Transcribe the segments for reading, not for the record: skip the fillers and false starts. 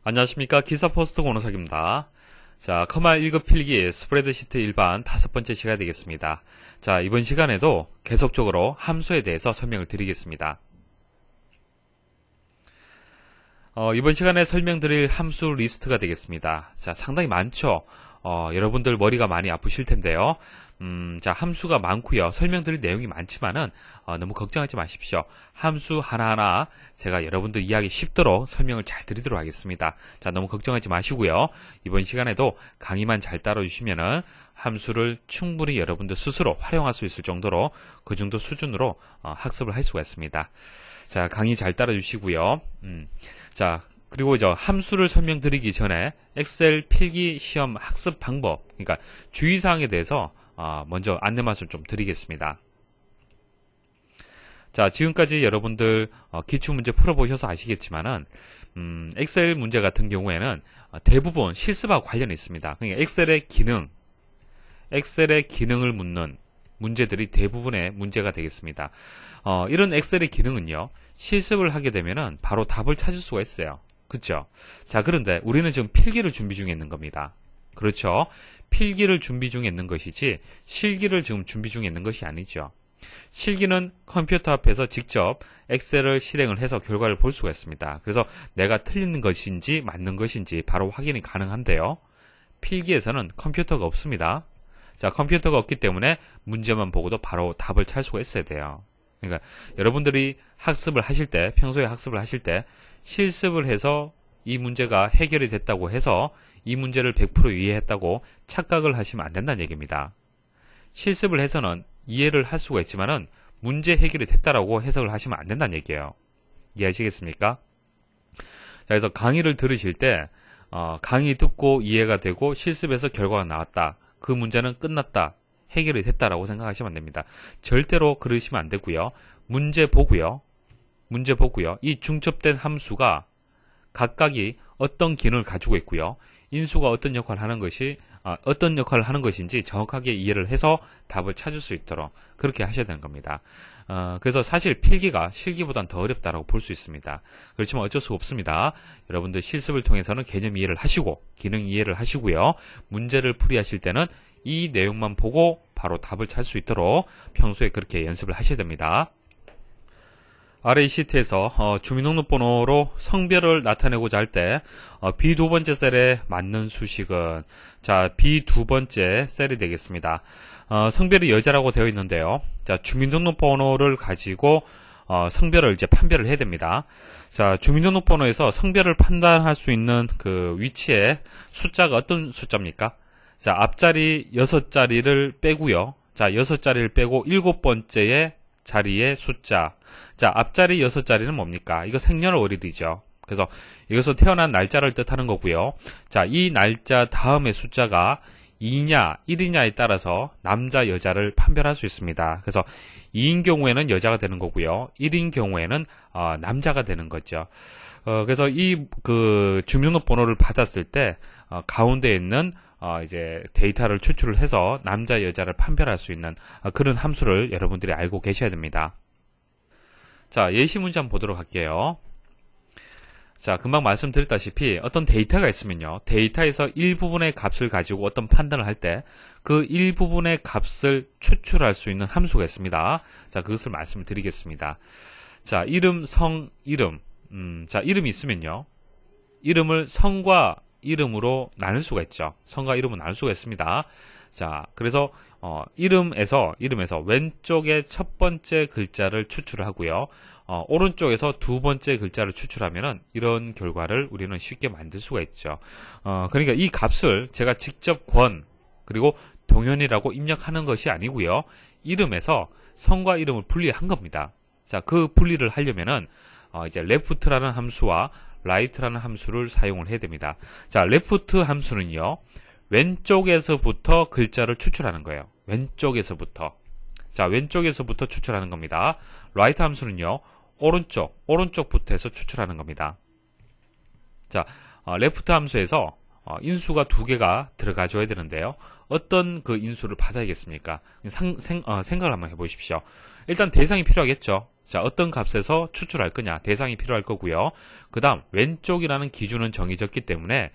안녕하십니까. 기사포스트 권호석입니다. 자, 커말 1급 필기 스프레드시트 일반 5번째 시간이 되겠습니다. 자, 이번 시간에도 계속적으로 함수에 대해서 설명을 드리겠습니다. 이번 시간에 설명드릴 함수 리스트가 되겠습니다. 자, 상당히 많죠. 여러분들 머리가 많이 아프실 텐데요. 자, 함수가 많고요. 설명드릴 내용이 많지만은 너무 걱정하지 마십시오. 함수 하나하나 제가 여러분들 이해하기 쉽도록 설명을 잘 드리도록 하겠습니다. 자, 너무 걱정하지 마시고요. 이번 시간에도 강의만 잘 따라주시면은 함수를 충분히 여러분들 스스로 활용할 수 있을 정도로 그 정도 수준으로 학습을 할 수가 있습니다. 자, 강의 잘 따라주시고요. 자, 그리고 함수를 설명드리기 전에 엑셀 필기 시험 학습 방법, 그러니까 주의사항에 대해서 먼저 안내 말씀을 좀 드리겠습니다. 자, 지금까지 여러분들 기출문제 풀어보셔서 아시겠지만은 엑셀 문제 같은 경우에는 대부분 실습하고 관련이 있습니다. 그러니까 엑셀의 기능을 묻는 문제들이 대부분의 문제가 되겠습니다. 이런 엑셀의 기능은요, 실습을 하게 되면은 바로 답을 찾을 수가 있어요. 그렇죠? 자, 그런데 우리는 지금 필기를 준비 중에 있는 겁니다. 그렇죠? 필기를 준비 중에 있는 것이지 실기를 지금 준비 중에 있는 것이 아니죠. 실기는 컴퓨터 앞에서 직접 엑셀을 실행을 해서 결과를 볼 수가 있습니다. 그래서 내가 틀린 것인지 맞는 것인지 바로 확인이 가능한데요. 필기에서는 컴퓨터가 없습니다. 자, 컴퓨터가 없기 때문에 문제만 보고도 바로 답을 찾을 수가 있어야 돼요. 그러니까 여러분들이 학습을 하실 때, 평소에 학습을 하실 때 실습을 해서 이 문제가 해결이 됐다고 해서 이 문제를 100% 이해했다고 착각을 하시면 안 된다는 얘기입니다. 실습을 해서는 이해를 할 수가 있지만은 문제 해결이 됐다라고 해석을 하시면 안 된다는 얘기예요. 이해하시겠습니까? 자, 그래서 강의를 들으실 때 강의 듣고 이해가 되고 실습에서 결과가 나왔다. 그 문제는 끝났다. 해결이 됐다라고 생각하시면 안 됩니다. 절대로 그러시면 안 되고요. 문제 보고요. 이 중첩된 함수가 각각이 어떤 기능을 가지고 있고요. 인수가 어떤 역할을 하는 것인지 정확하게 이해를 해서 답을 찾을 수 있도록 그렇게 하셔야 되는 겁니다. 그래서 사실 필기가 실기보단 더 어렵다라고 볼 수 있습니다. 그렇지만 어쩔 수 없습니다. 여러분들 실습을 통해서는 개념 이해를 하시고 기능 이해를 하시고요. 문제를 풀이하실 때는 이 내용만 보고 바로 답을 찾을 수 있도록 평소에 그렇게 연습을 하셔야 됩니다. 아래 이 시트에서 주민등록번호로 성별을 나타내고자 할 때 B 두 번째 셀에 맞는 수식은 자, B 두 번째 셀이 되겠습니다. 성별이 여자라고 되어 있는데요. 자, 주민등록번호를 가지고 성별을 이제 판별을 해야 됩니다. 자, 주민등록번호에서 성별을 판단할 수 있는 그 위치에 숫자가 어떤 숫자입니까? 자, 앞자리 6자리를 빼고요. 자, 6자리를 빼고 7번째에 자리의 숫자. 자, 앞자리 6자리는 뭡니까? 이거 생년월일이죠. 그래서 이것은 태어난 날짜를 뜻하는 거고요. 자, 이 날짜 다음의 숫자가 2냐, 1이냐에 따라서 남자, 여자를 판별할 수 있습니다. 그래서 2인 경우에는 여자가 되는 거고요. 1인 경우에는 남자가 되는 거죠. 그래서 이 주민등록번호를 받았을 때 가운데 있는 이제 데이터를 추출을 해서 남자, 여자를 판별할 수 있는 그런 함수를 여러분들이 알고 계셔야 됩니다. 자, 예시 문제 한번 보도록 할게요. 자, 금방 말씀드렸다시피 어떤 데이터가 있으면요. 데이터에서 일부분의 값을 가지고 어떤 판단을 할 때 그 일부분의 값을 추출할 수 있는 함수가 있습니다. 자, 그것을 말씀을 드리겠습니다. 자, 이름, 성, 이름. 자, 이름이 있으면요. 이름을 성과 이름으로 나눌 수가 있죠. 성과 이름으로 나눌 수가 있습니다. 자, 그래서 이름에서 왼쪽에 첫 번째 글자를 추출을 하고요. 오른쪽에서 두 번째 글자를 추출하면은 이런 결과를 우리는 쉽게 만들 수가 있죠. 그러니까 이 값을 제가 직접 그리고 동현이라고 입력하는 것이 아니고요. 이름에서 성과 이름을 분리한 겁니다. 자, 그 분리를 하려면은 이제 left라는 함수와 right라는 함수를 사용을 해야 됩니다. 자, left 함수는요. 왼쪽에서부터 글자를 추출하는 거예요. 왼쪽에서부터. 자, 왼쪽에서부터 추출하는 겁니다. right 함수는요. 오른쪽부터 해서 추출하는 겁니다. 자, left 함수에서 인수가 2개가 들어가줘야 되는데요. 어떤 그 인수를 받아야겠습니까? 생각을 한번 해보십시오. 일단 대상이 필요하겠죠. 자, 어떤 값에서 추출할 거냐, 대상이 필요할 거고요. 그 다음 왼쪽이라는 기준은 정해졌기 때문에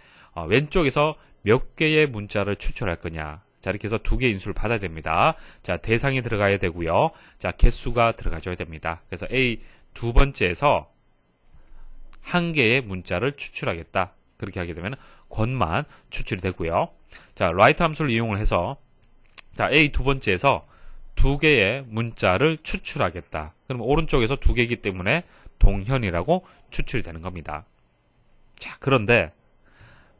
왼쪽에서 몇 개의 문자를 추출할 거냐, 자, 이렇게 해서 두 개의 인수를 받아야 됩니다. 자, 대상이 들어가야 되고요. 자, 개수가 들어가줘야 됩니다. 그래서 A 두 번째에서 한 개의 문자를 추출하겠다. 그렇게 하게 되면 권만 추출이 되고요. 자, write 함수를 이용을 해서 자, A 두 번째에서 두 개의 문자를 추출하겠다. 그러면 오른쪽에서 두 개이기 때문에 동현이라고 추출이 되는 겁니다. 자, 그런데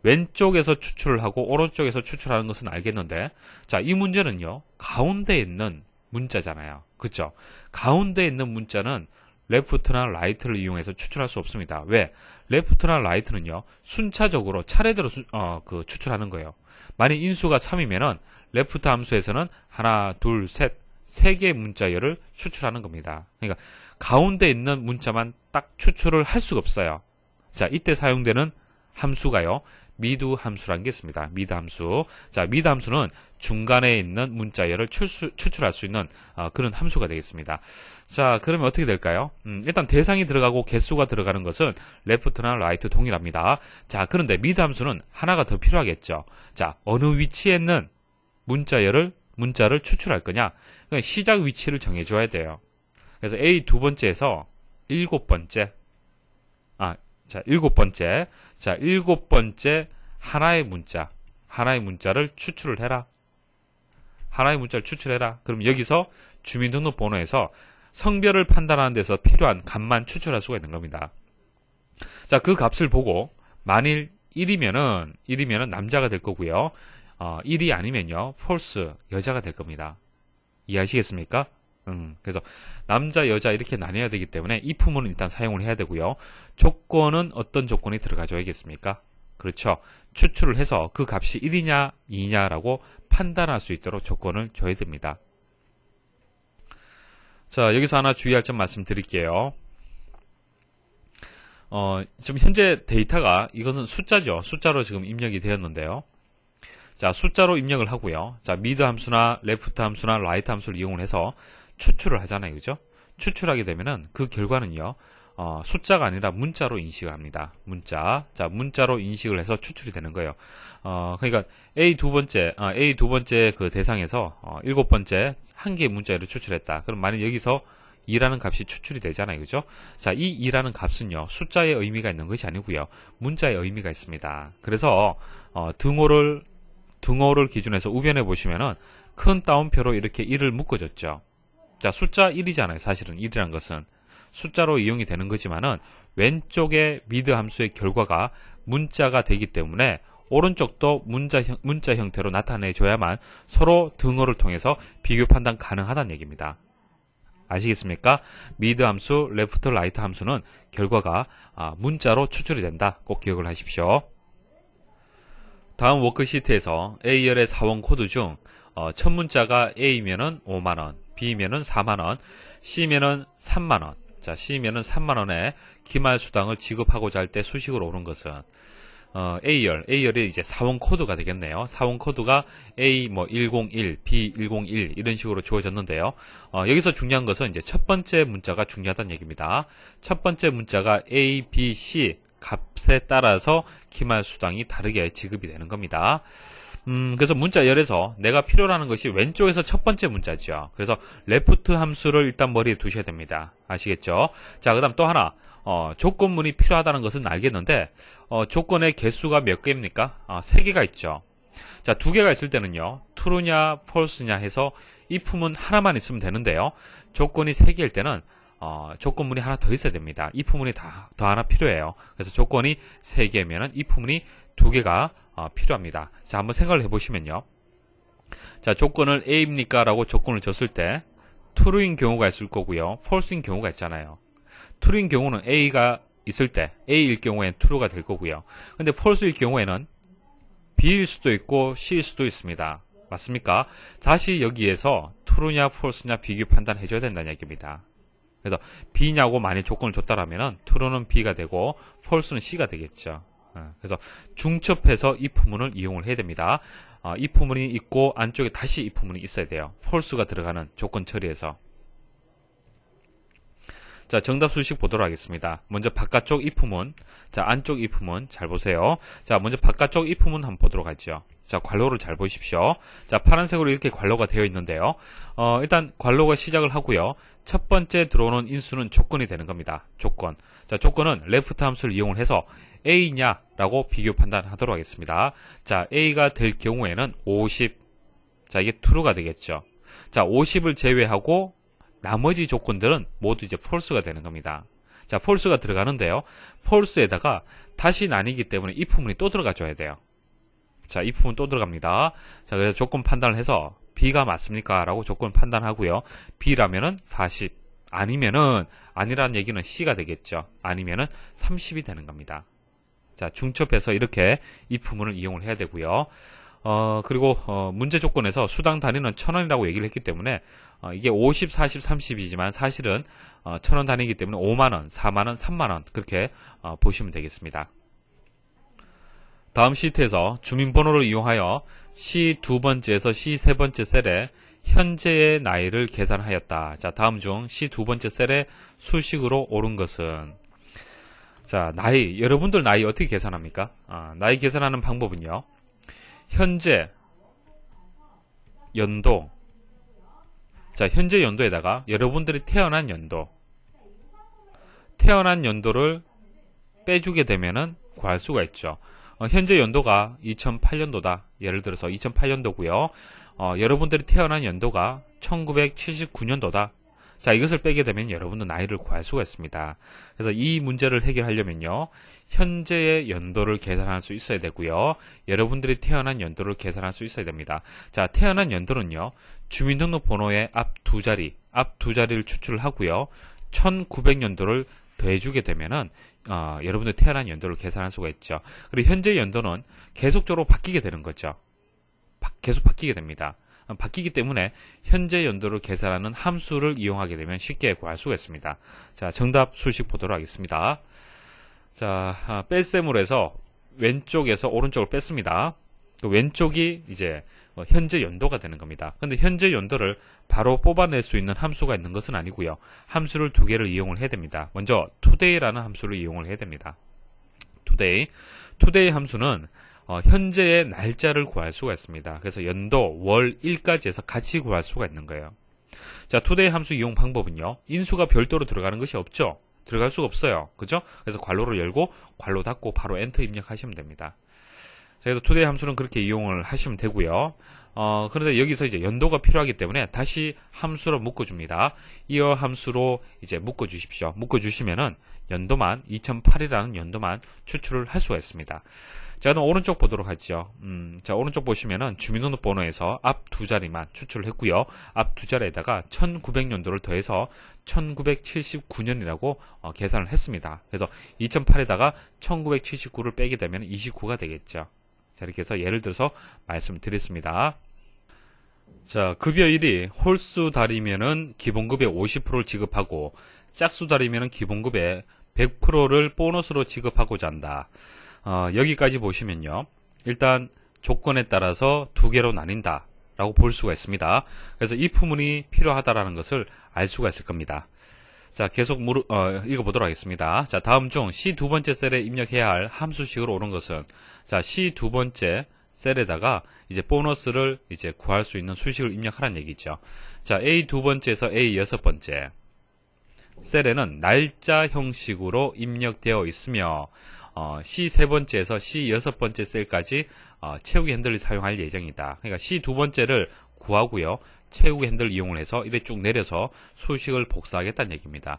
왼쪽에서 추출을 하고 오른쪽에서 추출하는 것은 알겠는데, 자, 이 문제는요, 가운데에 있는 문자잖아요. 그쵸? 가운데에 있는 문자는 left나 right를 이용해서 추출할 수 없습니다. 왜? left나 right는요, 순차적으로 차례대로 추출하는 거예요. 만약 인수가 3이면은 left 함수에서는 하나, 둘, 셋, 세 개의 문자열을 추출하는 겁니다. 그러니까 가운데 있는 문자만 딱 추출을 할 수가 없어요. 자, 이때 사용되는 함수가요, 미드 함수라는 게 있습니다. 미드 함수. 자, 미드 함수는 중간에 있는 문자열을 추출할 수 있는 그런 함수가 되겠습니다. 자, 그러면 어떻게 될까요? 일단 대상이 들어가고 개수가 들어가는 것은 left나 right 동일합니다. 자, 그런데 미드 함수는 하나가 더 필요하겠죠. 자, 어느 위치에 있는 문자를 추출할 거냐? 그러니까 시작 위치를 정해줘야 돼요. 그래서 A 두 번째에서 일곱 번째. 자, 일곱 번째 하나의 문자를 추출을 해라. 하나의 문자를 추출해라. 그럼 여기서 주민등록번호에서 성별을 판단하는 데서 필요한 값만 추출할 수가 있는 겁니다. 자, 그 값을 보고 만일 1이면은 남자가 될 거고요. 1이 아니면요, false, 여자가 될 겁니다. 이해하시겠습니까? 그래서 남자, 여자 이렇게 나뉘어야 되기 때문에 if문은 일단 사용을 해야 되고요. 조건은 어떤 조건이 들어가줘야겠습니까? 그렇죠. 추출을 해서 그 값이 1이냐, 2냐라고 판단할 수 있도록 조건을 줘야 됩니다. 자, 여기서 하나 주의할 점 말씀드릴게요. 지금 현재 데이터가 이것은 숫자죠. 숫자로 지금 입력이 되었는데요. 자, 숫자로 입력을 하고요. 자, 미드 함수나 레프트 함수나 라이트 함수를 이용을 해서 추출을 하잖아요. 그죠? 추출하게 되면은 그 결과는요, 숫자가 아니라 문자로 인식을 합니다. 문자. 자, 문자로 인식을 해서 추출이 되는 거예요. 그러니까 A 두 번째 그 대상에서 일곱 번째 한 개의 문자를 추출했다. 그럼 만약 여기서 2라는 값이 추출이 되잖아요. 그죠? 자, 이 2라는 값은요, 숫자의 의미가 있는 것이 아니고요, 문자의 의미가 있습니다. 그래서 등호를 기준해서 우변에 보시면은 큰 따옴표로 이렇게 1을 묶어줬죠. 자, 숫자 1이잖아요. 사실은 1이란 것은 숫자로 이용이 되는 거지만은 왼쪽의 미드 함수의 결과가 문자가 되기 때문에 오른쪽도 문자 형태로 나타내줘야만 서로 등호를 통해서 비교 판단 가능하다는 얘기입니다. 아시겠습니까? 미드 함수, 레프트, 라이트 함수는 결과가 문자로 추출이 된다. 꼭 기억을 하십시오. 다음 워크시트에서 A열의 4원 코드 중 첫 문자가 A면은 5만원, B면은 4만원, C면은 3만원. 자, C면은 3만원의 기말수당을 지급하고자 할 때 수식으로 오는 것은 A열이 이제 4원 코드가 되겠네요. 4원 코드가 A 101, B 101 이런 식으로 주어졌는데요. 여기서 중요한 것은 이제 첫 번째 문자가 중요하다는 얘기입니다. 첫 번째 문자가 A, B, C 값에 따라서 기말수당이 다르게 지급이 되는 겁니다. 그래서 문자열에서 내가 필요로 하는 것이 왼쪽에서 첫 번째 문자죠. 그래서 레프트 함수를 일단 머리에 두셔야 됩니다. 아시겠죠? 자, 그 다음 또 하나, 조건문이 필요하다는 것은 알겠는데, 조건의 개수가 몇 개입니까? 3개가 있죠. 자, 2개가 있을 때는요, true냐, false냐 해서 if문 하나만 있으면 되는데요. 조건이 3개일 때는, 조건문이 하나 더 있어야 됩니다. if문이 더 하나 필요해요. 그래서 조건이 3개면은 if문이 2개가 필요합니다. 자, 한번 생각을 해보시면요. 자, 조건을 A입니까? 라고 조건을 줬을 때 true인 경우가 있을 거고요. false인 경우가 있잖아요. true인 경우는 A가 있을 때 A일 경우에는 true가 될 거고요. 근데 false일 경우에는 B일 수도 있고 C일 수도 있습니다. 맞습니까? 다시 여기에서 true냐 false냐 비교 판단해 줘야 된다는 얘기입니다. 그래서 B냐고 만약 조건을 줬다라면은 true는 B가 되고 false는 C가 되겠죠. 그래서 중첩해서 if문을 이용을 해야 됩니다. if문이 있고 안쪽에 다시 if문이 있어야 돼요. false가 들어가는 조건 처리에서. 자, 정답 수식 보도록 하겠습니다. 먼저 바깥쪽 if문, 자, 안쪽 if문 잘 보세요. 자, 먼저 바깥쪽 if문 한번 보도록 하죠. 자, 괄호를 잘 보십시오. 자, 파란색으로 이렇게 괄호가 되어 있는데요. 일단 괄호가 시작을 하고요. 첫 번째 들어오는 인수는 조건이 되는 겁니다. 조건. 자, 조건은 레프트 함수를 이용을 해서 A냐라고 비교 판단하도록 하겠습니다. 자, A가 될 경우에는 50. 자, 이게 true가 되겠죠. 자, 50을 제외하고 나머지 조건들은 모두 이제 false가 되는 겁니다. 자, false가 들어가는데요. false에다가 다시 나뉘기 때문에 if문이 또 들어가 줘야 돼요. 자, if문 또 들어갑니다. 자, 그래서 조건 판단을 해서 B가 맞습니까? 라고 조건 판단하고요. B라면은 40. 아니면은, 아니라는 얘기는 C가 되겠죠. 아니면은 30이 되는 겁니다. 자, 중첩해서 이렇게 if문을 이용을 해야 되고요. 그리고 문제 조건에서 수당 단위는 1,000원이라고 얘기를 했기 때문에 이게 50, 40, 30이지만 사실은 1,000원 단위이기 때문에 5만원, 4만원, 3만원 그렇게 보시면 되겠습니다. 다음 시트에서 주민번호를 이용하여 C 두 번째에서 C 세 번째 셀에 현재의 나이를 계산하였다. 자, 다음 중 C 두 번째 셀에 수식으로 옳은 것은, 자, 나이, 여러분들 나이 어떻게 계산합니까? 나이 계산하는 방법은요. 현재 연도, 자, 현재 연도에다가 여러분들이 태어난 연도, 태어난 연도를 빼주게 되면은 구할 수가 있죠. 현재 연도가 2008년도다. 예를 들어서 2008년도고요. 여러분들이 태어난 연도가 1979년도다. 자, 이것을 빼게 되면 여러분도 나이를 구할 수가 있습니다. 그래서 이 문제를 해결하려면요. 현재의 연도를 계산할 수 있어야 되고요. 여러분들이 태어난 연도를 계산할 수 있어야 됩니다. 자, 태어난 연도는요. 주민등록번호의 앞 두 자리를 추출을 하고요. 1900년도를 더해주게 되면은 여러분들 태어난 연도를 계산할 수가 있죠. 그리고 현재 연도는 계속적으로 바뀌게 되는 거죠. 계속 바뀌게 됩니다. 바뀌기 때문에 현재 연도를 계산하는 함수를 이용하게 되면 쉽게 구할 수가 있습니다. 자, 정답 수식 보도록 하겠습니다. 자, 뺄셈으로 해서 왼쪽에서 오른쪽을 뺐습니다. 왼쪽이 이제 현재 연도가 되는 겁니다. 근데 현재 연도를 바로 뽑아낼 수 있는 함수가 있는 것은 아니고요. 함수를 두 개를 이용을 해야 됩니다. 먼저 today라는 함수를 이용을 해야 됩니다. today 함수는 현재의 날짜를 구할 수가 있습니다. 그래서 연도, 월, 일까지 해서 같이 구할 수가 있는 거예요. 자, today 함수 이용 방법은요. 인수가 별도로 들어가는 것이 없죠. 들어갈 수가 없어요. 그죠? 그래서 괄호를 열고 괄호 닫고 바로 엔터 입력하시면 됩니다. 자, 그래서 today 함수는 그렇게 이용을 하시면 되고요. 그런데 여기서 이제 연도가 필요하기 때문에 다시 함수로 묶어줍니다. 이어 함수로 이제 묶어주십시오. 묶어주시면은 연도만 2008이라는 연도만 추출을 할 수가 있습니다. 자, 그럼 오른쪽 보도록 하죠. 자, 오른쪽 보시면은 주민등록번호에서 앞 두 자리만 추출을 했고요. 앞 두 자리에다가 1900년도를 더해서 1979년이라고 계산을 했습니다. 그래서 2008에다가 1979를 빼게 되면 29가 되겠죠. 자, 이렇게 해서 예를 들어서 말씀드렸습니다. 자, 급여일이 홀수 달이면은 기본급의 50%를 지급하고 짝수 달이면은 기본급의 100%를 보너스로 지급하고자 한다. 여기까지 보시면요. 일단 조건에 따라서 두 개로 나뉜다 라고 볼 수가 있습니다. 그래서 if문이 필요하다라는 것을 알 수가 있을 겁니다. 자, 계속 읽어보도록 하겠습니다. 자, 다음 중 C 두 번째 셀에 입력해야 할 함수식으로 옳은 것은, 자, C 두 번째 셀에다가 이제 보너스를 이제 구할 수 있는 수식을 입력하라는 얘기죠. 자, A 두 번째에서 A 여섯 번째 셀에는 날짜 형식으로 입력되어 있으며, C 세 번째에서 C 여섯 번째 셀까지 채우기 핸들을 사용할 예정이다. 그러니까 C 두 번째를 구하고요. 채우기 핸들 이용을 해서 이렇게 쭉 내려서 수식을 복사하겠다는 얘기입니다.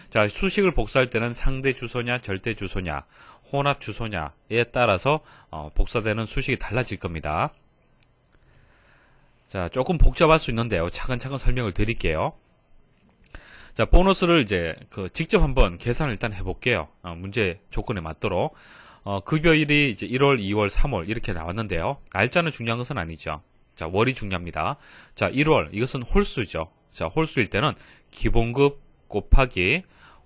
자, 수식을 복사할 때는 상대 주소냐, 절대 주소냐, 혼합 주소냐에 따라서 복사되는 수식이 달라질 겁니다. 자, 조금 복잡할 수 있는데요. 차근차근 설명을 드릴게요. 자, 보너스를 이제 직접 한번 계산을 일단 해볼게요. 문제 조건에 맞도록. 급여일이 이제 1월, 2월, 3월 이렇게 나왔는데요. 날짜는 중요한 것은 아니죠. 자, 월이 중요합니다. 자, 1월, 이것은 홀수죠. 자, 홀수일 때는 기본급 곱하기,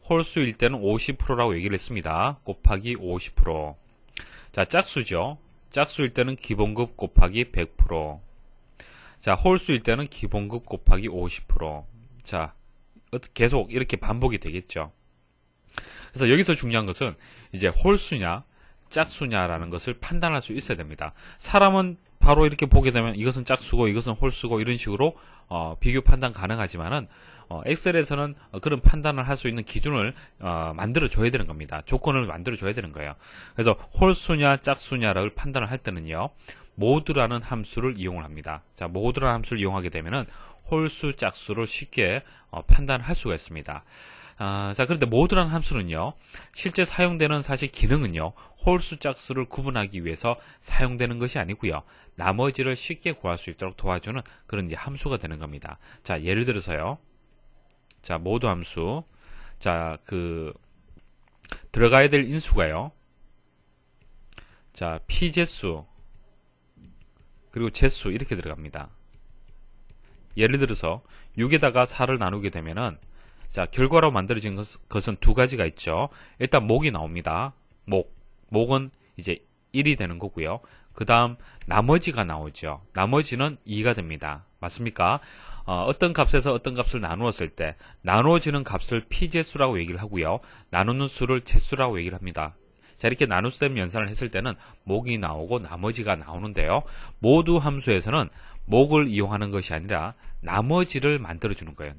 홀수일 때는 50%라고 얘기를 했습니다. 곱하기 50%. 자, 짝수죠. 짝수일 때는 기본급 곱하기 100%. 자, 홀수일 때는 기본급 곱하기 50%. 자, 계속 이렇게 반복이 되겠죠. 그래서 여기서 중요한 것은 이제 홀수냐 짝수냐라는 것을 판단할 수 있어야 됩니다. 사람은 바로 이렇게 보게 되면 이것은 짝수고 이것은 홀수고 이런 식으로 비교 판단 가능하지만은 엑셀에서는 그런 판단을 할 수 있는 기준을 만들어 줘야 되는 겁니다. 조건을 만들어 줘야 되는 거예요. 그래서 홀수냐 짝수냐를 판단을 할 때는요, 모드라는 함수를 이용을 합니다. 자, 모드라는 함수를 이용하게 되면은 홀수 짝수를 쉽게 판단할 수가 있습니다. 자, 그런데 모드라는 함수는요, 실제 사용되는 사실 기능은요, 홀수 짝수를 구분하기 위해서 사용되는 것이 아니고요, 나머지를 쉽게 구할 수 있도록 도와주는 그런 이제 함수가 되는 겁니다. 자, 예를 들어서요, 자, 모드 함수, 자, 들어가야 될 인수가요, 자, p제수 그리고 제수 이렇게 들어갑니다. 예를 들어서 6에다가 4를 나누게 되면은, 자, 결과로 만들어진 것은 두 가지가 있죠. 일단 목이 나옵니다. 목은 이제 1이 되는 거고요. 그 다음 나머지가 나오죠. 나머지는 2가 됩니다. 맞습니까? 어떤 값에서 어떤 값을 나누었을 때 나누어지는 값을 p제수라고 얘기를 하고요, 나누는 수를 제수라고 얘기를 합니다. 자, 이렇게 나눗셈 연산을 했을 때는 목이 나오고 나머지가 나오는데요, 모두 함수에서는 목을 이용하는 것이 아니라 나머지를 만들어주는 거예요.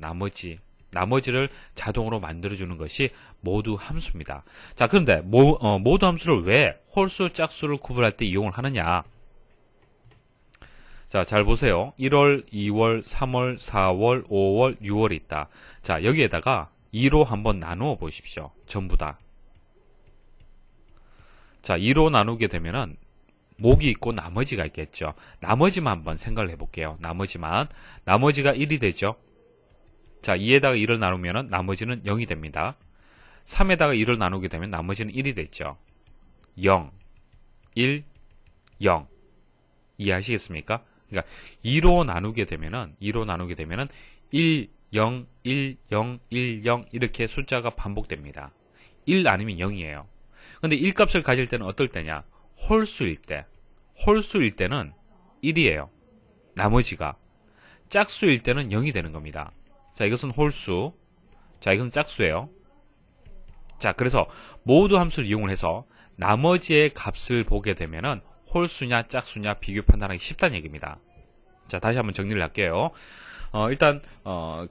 나머지를 자동으로 만들어주는 것이 모두 함수입니다. 자, 그런데 모두 함수를 왜 홀수, 짝수를 구분할 때 이용을 하느냐? 자, 잘 보세요. 1월, 2월, 3월, 4월, 5월, 6월이 있다. 자, 여기에다가 2로 한번 나누어 보십시오. 전부 다. 자, 2로 나누게 되면은 목이 있고 나머지가 있겠죠. 나머지만 한번 생각을 해볼게요. 나머지가 1이 되죠. 자, 2에다가 2를 나누면은 나머지는 0이 됩니다. 3에다가 2를 나누게 되면 나머지는 1이 됐죠. 0, 1, 0. 이해하시겠습니까? 그러니까 2로 나누게 되면은 1, 0, 1, 0, 1, 0 이렇게 숫자가 반복됩니다. 1 아니면 0이에요. 근데 1값을 가질 때는 어떨 때냐? 홀수일 때는 1이에요. 나머지가. 짝수일 때는 0이 되는 겁니다. 자, 이것은 홀수. 자, 이것은 짝수예요. 자, 그래서 모두 함수를 이용을 해서 나머지의 값을 보게 되면은 홀수냐 짝수냐 비교 판단하기 쉽다는 얘기입니다. 자, 다시 한번 정리를 할게요. 일단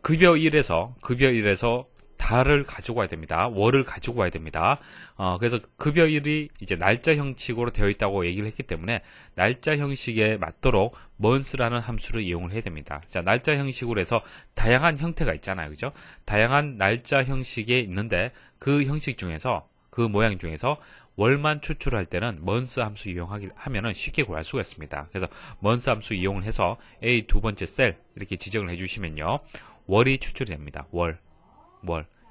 급여 1에서 달을 가지고 와야 됩니다. 월을 가지고 와야 됩니다. 그래서 급여 1이 이제 날짜 형식으로 되어 있다고 얘기를 했기 때문에 날짜 형식에 맞도록 months라는 함수를 이용을 해야 됩니다. 자, 날짜 형식으로 해서 다양한 형태가 있잖아요. 그죠? 다양한 날짜 형식에 있는데 그 형식 중에서, 그 모양 중에서 월만 추출할 때는 months 함수 이용하면은 쉽게 구할 수가 있습니다. 그래서 months 함수 이용을 해서 A 두 번째 셀 이렇게 지정을 해주시면요, 월이 추출이 됩니다. 월.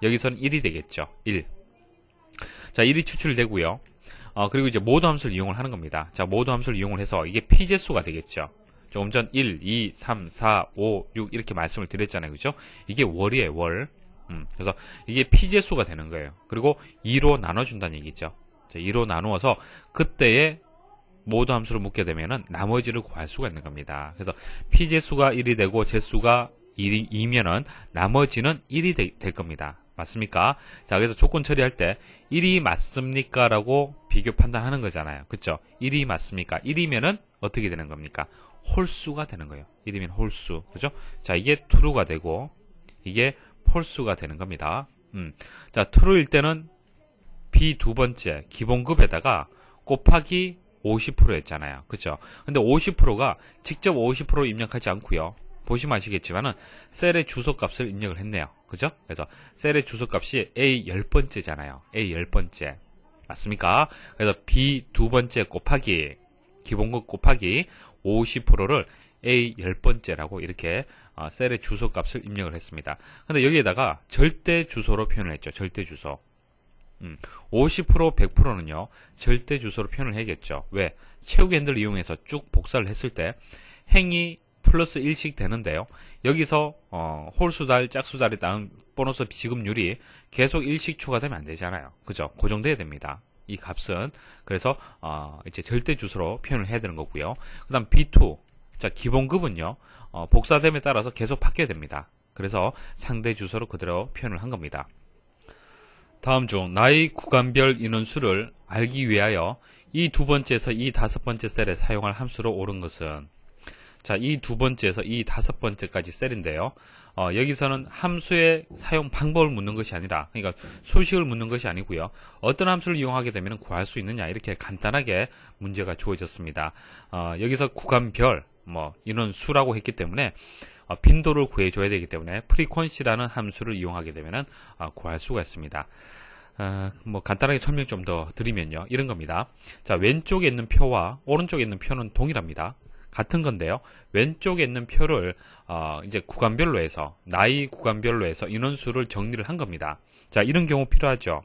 여기서는 1이 되겠죠. 1. 자, 1이 추출되고요. 그리고 이제 모두 함수를 이용을 하는 겁니다. 자, 모두 함수를 이용을 해서 이게 p제수가 되겠죠. 조금 전 1, 2, 3, 4, 5, 6 이렇게 말씀을 드렸잖아요. 그죠? 이게 월이에요, 월. 그래서 이게 p제수가 되는 거예요. 그리고 2로 나눠준다는 얘기죠. 자, 2로 나누어서 그때의 모두 함수를 묻게 되면은 나머지를 구할 수가 있는 겁니다. 그래서 p제수가 1이 되고 제수가 2면은 나머지는 1이 될 겁니다. 맞습니까? 자, 그래서 조건 처리할 때 1이 맞습니까? 라고 비교 판단하는 거잖아요. 그쵸? 1이 맞습니까? 1이면은 어떻게 되는 겁니까? 홀수가 되는 거예요. 1이면 홀수. 그죠? 자, 이게 true가 되고 이게 false가 되는 겁니다. 자, true일 때는 B 두 번째 기본급에다가 곱하기 50% 했잖아요. 그쵸? 근데 50%가 직접 50% 입력하지 않고요. 보시면 아시겠지만은 셀의 주소값을 입력을 했네요. 그죠? 그래서 셀의 주소값이 A 10번째잖아요. A 10번째. 맞습니까? 그래서 B 두 번째 곱하기 기본급 곱하기 50%를 A 10번째라고 이렇게 셀의 주소값을 입력을 했습니다. 근데 여기에다가 절대 주소로 표현을 했죠. 절대 주소. 50%, 100%는요. 절대 주소로 표현을 해야겠죠. 왜? 채우기 핸들을 이용해서 쭉 복사를 했을 때 행이 플러스 1씩 되는데요. 여기서 홀수달, 짝수달에 따른 보너스 지급률이 계속 1씩 추가되면 안 되잖아요. 그죠? 고정돼야 됩니다. 이 값은. 그래서 이제 절대 주소로 표현을 해야 되는 거고요. 그 다음 B2. 자, 기본급은요. 복사됨에 따라서 계속 바뀌어야 됩니다. 그래서 상대 주소로 그대로 표현을 한 겁니다. 다음 중 나이 구간별 인원수를 알기 위하여 이 두 번째에서 이 다섯 번째 셀에 사용할 함수로 옳은 것은, 자, 이 두 번째에서 이 다섯 번째까지 셀인데요. 여기서는 함수의 사용 방법을 묻는 것이 아니라, 그러니까 수식을 묻는 것이 아니고요. 어떤 함수를 이용하게 되면 구할 수 있느냐, 이렇게 간단하게 문제가 주어졌습니다. 여기서 구간별, 인원수라고 했기 때문에 빈도를 구해줘야 되기 때문에 frequency라는 함수를 이용하게 되면 구할 수가 있습니다. 간단하게 설명 좀 더 드리면요, 이런 겁니다. 자, 왼쪽에 있는 표와 오른쪽에 있는 표는 동일합니다. 같은 건데요, 왼쪽에 있는 표를 이제 구간별로 해서, 나이 구간별로 해서 인원수를 정리를 한 겁니다. 자, 이런 경우 필요하죠.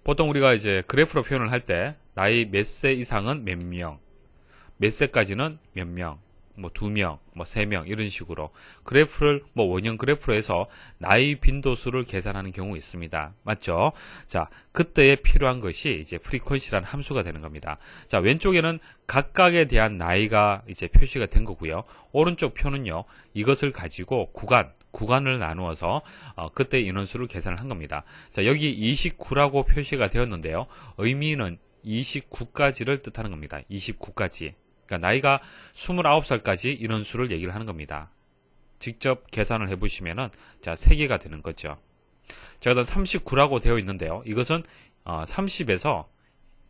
보통 우리가 이제 그래프로 표현을 할 때 나이 몇 세 이상은 몇 명, 몇 세까지는 몇 명, 2명, 3명 이런 식으로 그래프를 원형 그래프로 해서 나이 빈도수를 계산하는 경우가 있습니다. 맞죠? 자, 그때에 필요한 것이 이제 frequency라는 함수가 되는 겁니다. 자, 왼쪽에는 각각에 대한 나이가 이제 표시가 된 거고요. 오른쪽 표는요, 이것을 가지고 구간을 나누어서 그때 인원수를 계산을 한 겁니다. 자, 여기 29라고 표시가 되었는데요. 의미는 29까지를 뜻하는 겁니다. 29까지. 그러니까 나이가 29살까지 인원수를 얘기를 하는 겁니다. 직접 계산을 해보시면은, 자, 3개가 되는 거죠. 자, 그다음 39라고 되어 있는데요. 이것은 30에서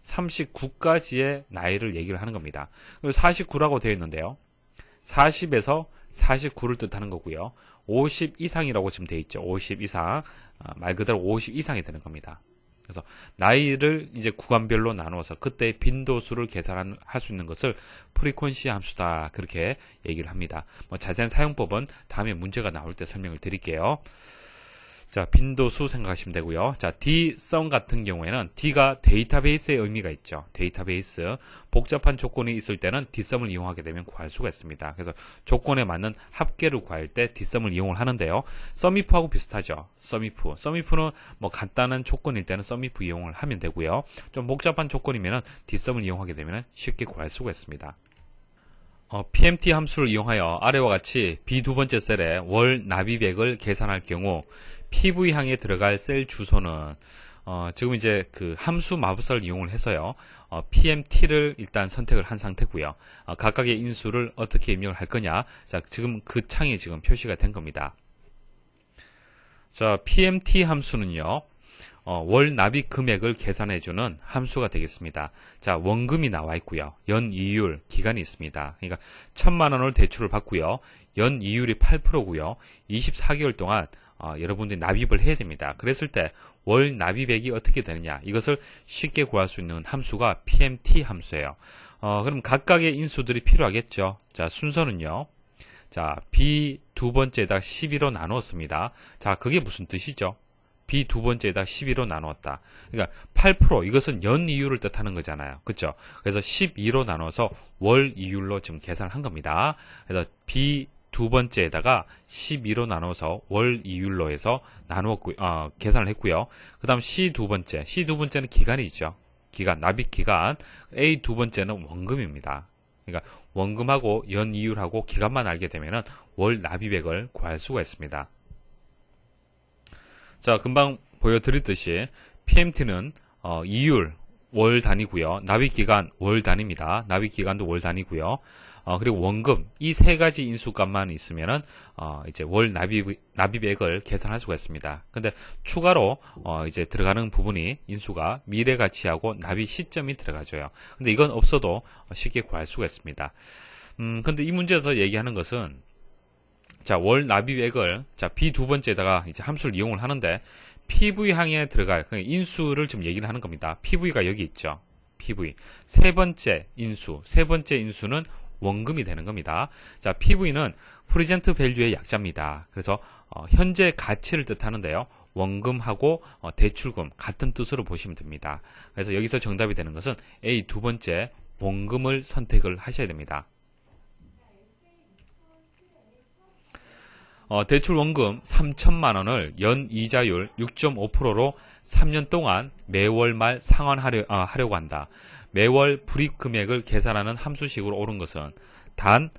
39까지의 나이를 얘기를 하는 겁니다. 그리고 49라고 되어 있는데요. 40에서 49를 뜻하는 거고요. 50 이상이라고 지금 되어 있죠. 50 이상. 말 그대로 50 이상이 되는 겁니다. 그래서 나이를 이제 구간별로 나누어서 그때의 빈도수를 계산할 수 있는 것을 프리퀀시 함수다, 그렇게 얘기를 합니다. 자세한 사용법은 다음에 문제가 나올 때 설명을 드릴게요. 자, 빈도수 생각하시면 되고요. 자, Dsum 같은 경우에는 D가 데이터베이스의 의미가 있죠. 데이터베이스. 복잡한 조건이 있을 때는 Dsum을 이용하게 되면 구할 수가 있습니다. 그래서 조건에 맞는 합계를 구할 때 Dsum을 이용을 하는데요. SUMIF하고 비슷하죠. SUMIF는 간단한 조건일 때는 SUMIF 이용을 하면 되고요. 좀 복잡한 조건이면 Dsum을 이용하게 되면 쉽게 구할 수가 있습니다. PMT 함수를 이용하여 아래와 같이 B 두 번째 셀에 월 납입액을 계산할 경우 PV항에 들어갈 셀 주소는, 지금 이제 그 함수 마법사를 이용을 해서요, PMT를 일단 선택을 한 상태고요. 각각의 인수를 어떻게 입력을 할 거냐. 자, 지금 그 창이 지금 표시가 된 겁니다. 자, PMT 함수는요, 월 납입 금액을 계산해주는 함수가 되겠습니다. 자, 원금이 나와 있고요. 연 이율, 기간이 있습니다. 그러니까 1,000만 원을 대출을 받고요. 연 이율이 8%고요. 24개월 동안 여러분들이 납입을 해야 됩니다. 그랬을 때 월 납입액이 어떻게 되느냐, 이것을 쉽게 구할 수 있는 함수가 PMT 함수예요. 그럼 각각의 인수들이 필요하겠죠. 자, 순서는요, 자, B 두 번째에다 12로 나누었습니다. 자, 그게 무슨 뜻이죠? B 두 번째에다 12로 나누었다. 그러니까 8%, 이것은 연 이율을 뜻하는 거잖아요. 그렇죠? 그래서 12로 나눠서 월 이율로 지금 계산을 한 겁니다. 그래서 B 두 번째에다가 12로 나눠서 월 이율로 해서 계산을 했고요. 그 다음 C 두 번째는 기간이죠. 기간, 납입 기간. A 두 번째는 원금입니다. 그러니까 원금하고 연 이율하고 기간만 알게 되면은 월 납입액을 구할 수가 있습니다. 자, 금방 보여드렸듯이 PMT는 이율 월 단위고요. 납입 기간 월 단위입니다. 납입 기간도 월 단위고요. 그리고 원금, 이 세 가지 인수값만 있으면은 이제 월 납입액을 계산할 수가 있습니다. 근데 추가로 이제 들어가는 부분이 인수가 미래 가치하고 납입 시점이 들어가줘요. 근데 이건 없어도 쉽게 구할 수가 있습니다. 근데 이 문제에서 얘기하는 것은, 자, 월 납입액을, 자, B 두 번째에다가 이제 함수를 이용을 하는데, PV항에 들어갈, 그러니까 인수를 지금 얘기를 하는 겁니다. PV가 여기 있죠. PV. 세 번째 인수는 원금이 되는 겁니다. 자, PV는 프리젠트 밸류의 약자입니다. 그래서 현재 가치를 뜻하는데요. 원금하고 대출금 같은 뜻으로 보시면 됩니다. 그래서 여기서 정답이 되는 것은 A 두 번째 원금을 선택을 하셔야 됩니다. 대출 원금 3,000만 원을 연 이자율 6.5%로 3년 동안 매월 말 상환하려고 한다. 매월 불입 금액을 계산하는 함수식으로 옳은 것은, 단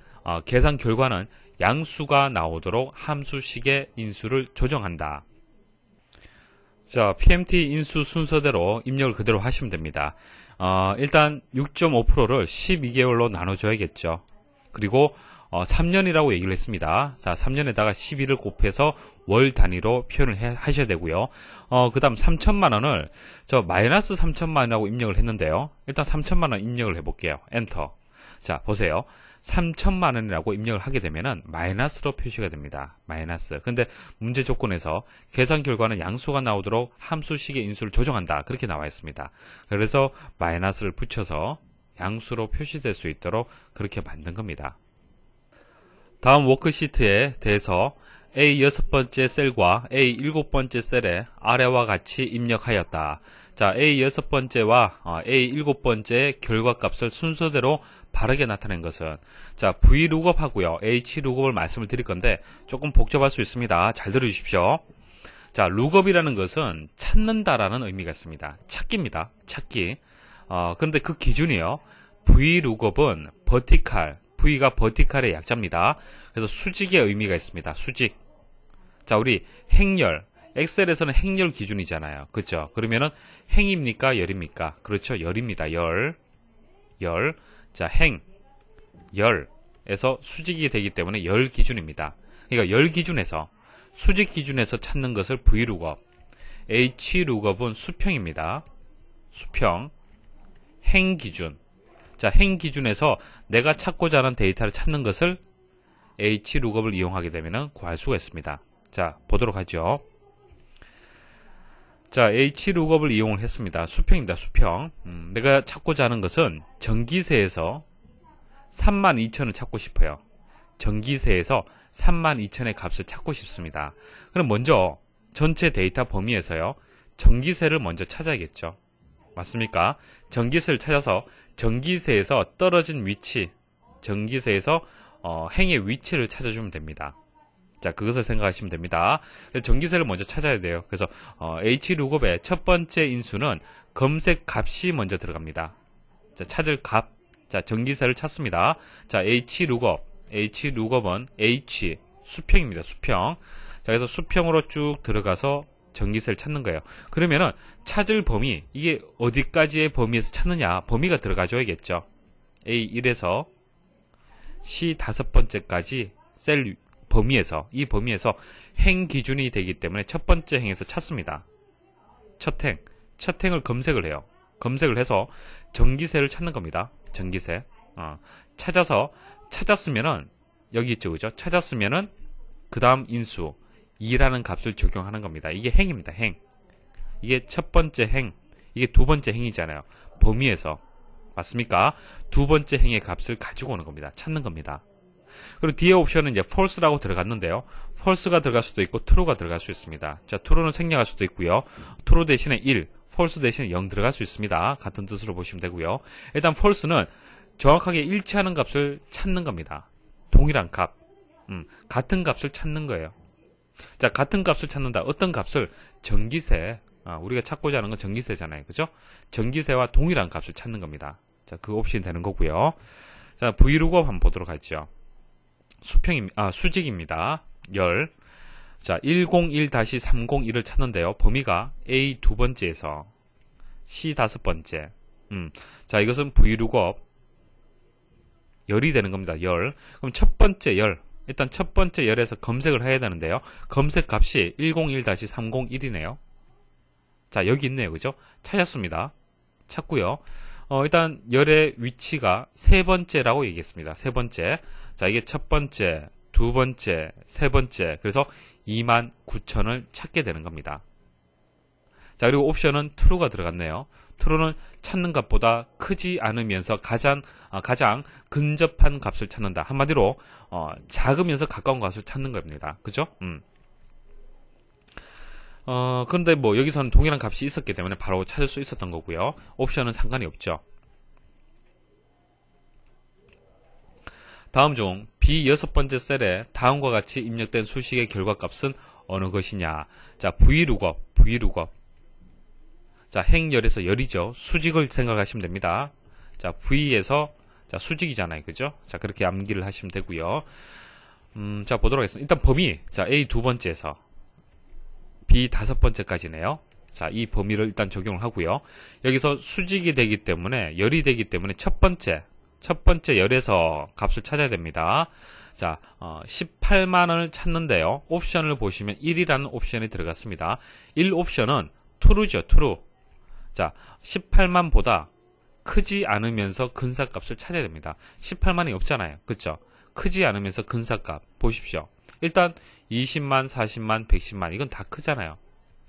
계산 결과는 양수가 나오도록 함수식의 인수를 조정한다. 자, PMT 인수 순서대로 입력을 그대로 하시면 됩니다. 일단 6.5%를 12개월로 나눠줘야겠죠. 그리고 3년이라고 얘기를 했습니다. 자, 3년에다가 12를 곱해서 월 단위로 표현을 하셔야 되고요. 그 다음 3천만원을 마이너스 3천만원이라고 입력을 했는데요. 일단 3천만원 입력을 해볼게요. 엔터. 자, 보세요. 3천만원이라고 입력을 하게 되면은 마이너스로 표시가 됩니다. 마이너스. 근데 문제 조건에서 계산 결과는 양수가 나오도록 함수식의 인수를 조정한다. 그렇게 나와 있습니다. 그래서 마이너스를 붙여서 양수로 표시될 수 있도록 그렇게 만든 겁니다. 다음 워크시트에 대해서 A 6번째 셀과 A 7번째 셀에 아래와 같이 입력하였다. 자, A 6번째와 A 7번째 결과값을 순서대로 바르게 나타낸 것은, 자, VLOOKUP 하고요, HLOOKUP을 말씀을 드릴 건데 조금 복잡할 수 있습니다. 잘 들어주십시오. 자, lookup이라는 것은 찾는다라는 의미가 있습니다. 찾기입니다. 찾기. 그런데 그 기준이요, VLOOKUP은 버티칼, V가 버티칼의 약자입니다. 그래서 수직의 의미가 있습니다. 수직. 자, 우리 행열, 엑셀에서는 행열 기준이잖아요. 그렇죠? 그러면은 행입니까? 열입니까? 그렇죠? 열입니다. 열. 자, 열에서 수직이 되기 때문에 열 기준입니다. 그러니까 열 기준에서, 수직 기준에서 찾는 것을 VLOOKUP, HLOOKUP은 수평입니다. 수평. 행 기준. 자, 행 기준에서 내가 찾고자 하는 데이터를 찾는 것을 HLOOKUP을 이용하게 되면 구할 수가 있습니다. 자, 보도록 하죠. 자, HLOOKUP을 이용을 했습니다. 수평입니다. 수평. 내가 찾고자 하는 것은 전기세에서 32,000을 찾고 싶어요. 전기세에서 32,000의 값을 찾고 싶습니다. 그럼 먼저 전체 데이터 범위에서요, 전기세를 먼저 찾아야겠죠. 맞습니까? 전기세를 찾아서 전기세에서 떨어진 위치, 전기세에서 행의 위치를 찾아주면 됩니다. 자, 그것을 생각하시면 됩니다. 전기세를 먼저 찾아야 돼요. 그래서 HLOOKUP의 첫 번째 인수는 검색 값이 먼저 들어갑니다. 자, 찾을 값. 자, 전기세를 찾습니다. 자, HLOOKUP은 H, 수평입니다. 수평. 자, 그래서 수평으로 쭉 들어가서 전기세를 찾는 거예요. 그러면은 찾을 범위, 이게 어디까지의 범위에서 찾느냐, 범위가 들어가줘야겠죠. A1에서 C5번째까지 셀 범위에서, 이 범위에서 행 기준이 되기 때문에 첫 번째 행에서 찾습니다. 첫 행을 검색을 해요. 검색을 해서 전기세를 찾는 겁니다. 전기세. 찾았으면은 여기 있죠, 그죠? 찾았으면은 그 다음 인수 2라는 값을 적용하는 겁니다. 이게 행입니다. 행. 이게 첫 번째 행, 이게 두 번째 행이잖아요. 범위에서. 맞습니까? 두 번째 행의 값을 가지고 오는 겁니다. 찾는 겁니다. 그리고 뒤에 옵션은 이제 false라고 들어갔는데요. false가 들어갈 수도 있고 true가 들어갈 수 있습니다. 자, true는 생략할 수도 있고요. true 대신에 1, false 대신에 0 들어갈 수 있습니다. 같은 뜻으로 보시면 되고요. 일단 false는 정확하게 일치하는 값을 찾는 겁니다. 동일한 값. 같은 값을 찾는 거예요. 자, 같은 값을 찾는다. 어떤 값을? 전기세. 우리가 찾고자 하는 건 전기세잖아요. 그죠? 전기세와 동일한 값을 찾는 겁니다. 자, 그 옵션이 되는 거고요. 자, VLOOKUP 한번 보도록 하죠. 수직입니다. 열. 자, 101-301을 찾는데요. 범위가 A 두 번째에서 C 다섯 번째. 자, 이것은 VLOOKUP 열이 되는 겁니다. 열. 그럼 첫 번째 열. 일단 첫 번째 열에서 검색을 해야 되는데요. 검색 값이 101-301이네요. 자, 여기 있네요. 그죠? 찾았습니다. 찾고요. 일단 열의 위치가 세 번째라고 얘기했습니다. 세 번째. 자, 이게 첫 번째, 두 번째, 세 번째. 그래서 29,000을 찾게 되는 겁니다. 자, 그리고 옵션은 true가 들어갔네요. true는 찾는 값보다 크지 않으면서 가장 근접한 값을 찾는다. 한마디로 작으면서 가까운 값을 찾는 겁니다. 그죠? 그런데 뭐 여기서는 동일한 값이 있었기 때문에 바로 찾을 수 있었던 거고요. 옵션은 상관이 없죠. 다음 중 B 6번째 셀에 다음과 같이 입력된 수식의 결과값은 어느 것이냐. 자, VLOOKUP. 자, 행열에서 열이죠. 수직을 생각하시면 됩니다. 자, V에서 자, 수직이잖아요. 그죠? 자, 그렇게 암기를 하시면 되고요. 자, 보도록 하겠습니다. 일단 범위. 자, A 두 번째에서 B 다섯 번째까지네요. 자, 이 범위를 일단 적용을 하고요. 여기서 수직이 되기 때문에, 열이 되기 때문에 첫 번째 열에서 값을 찾아야 됩니다. 자, 18만원을 찾는데요. 옵션을 보시면 1이라는 옵션이 들어갔습니다. 1 옵션은 true죠, true. 자, 18만보다 크지 않으면서 근사값을 찾아야 됩니다. 18만이 없잖아요. 그쵸? 크지 않으면서 근사값 보십시오. 일단 20만, 40만, 110만 이건 다 크잖아요.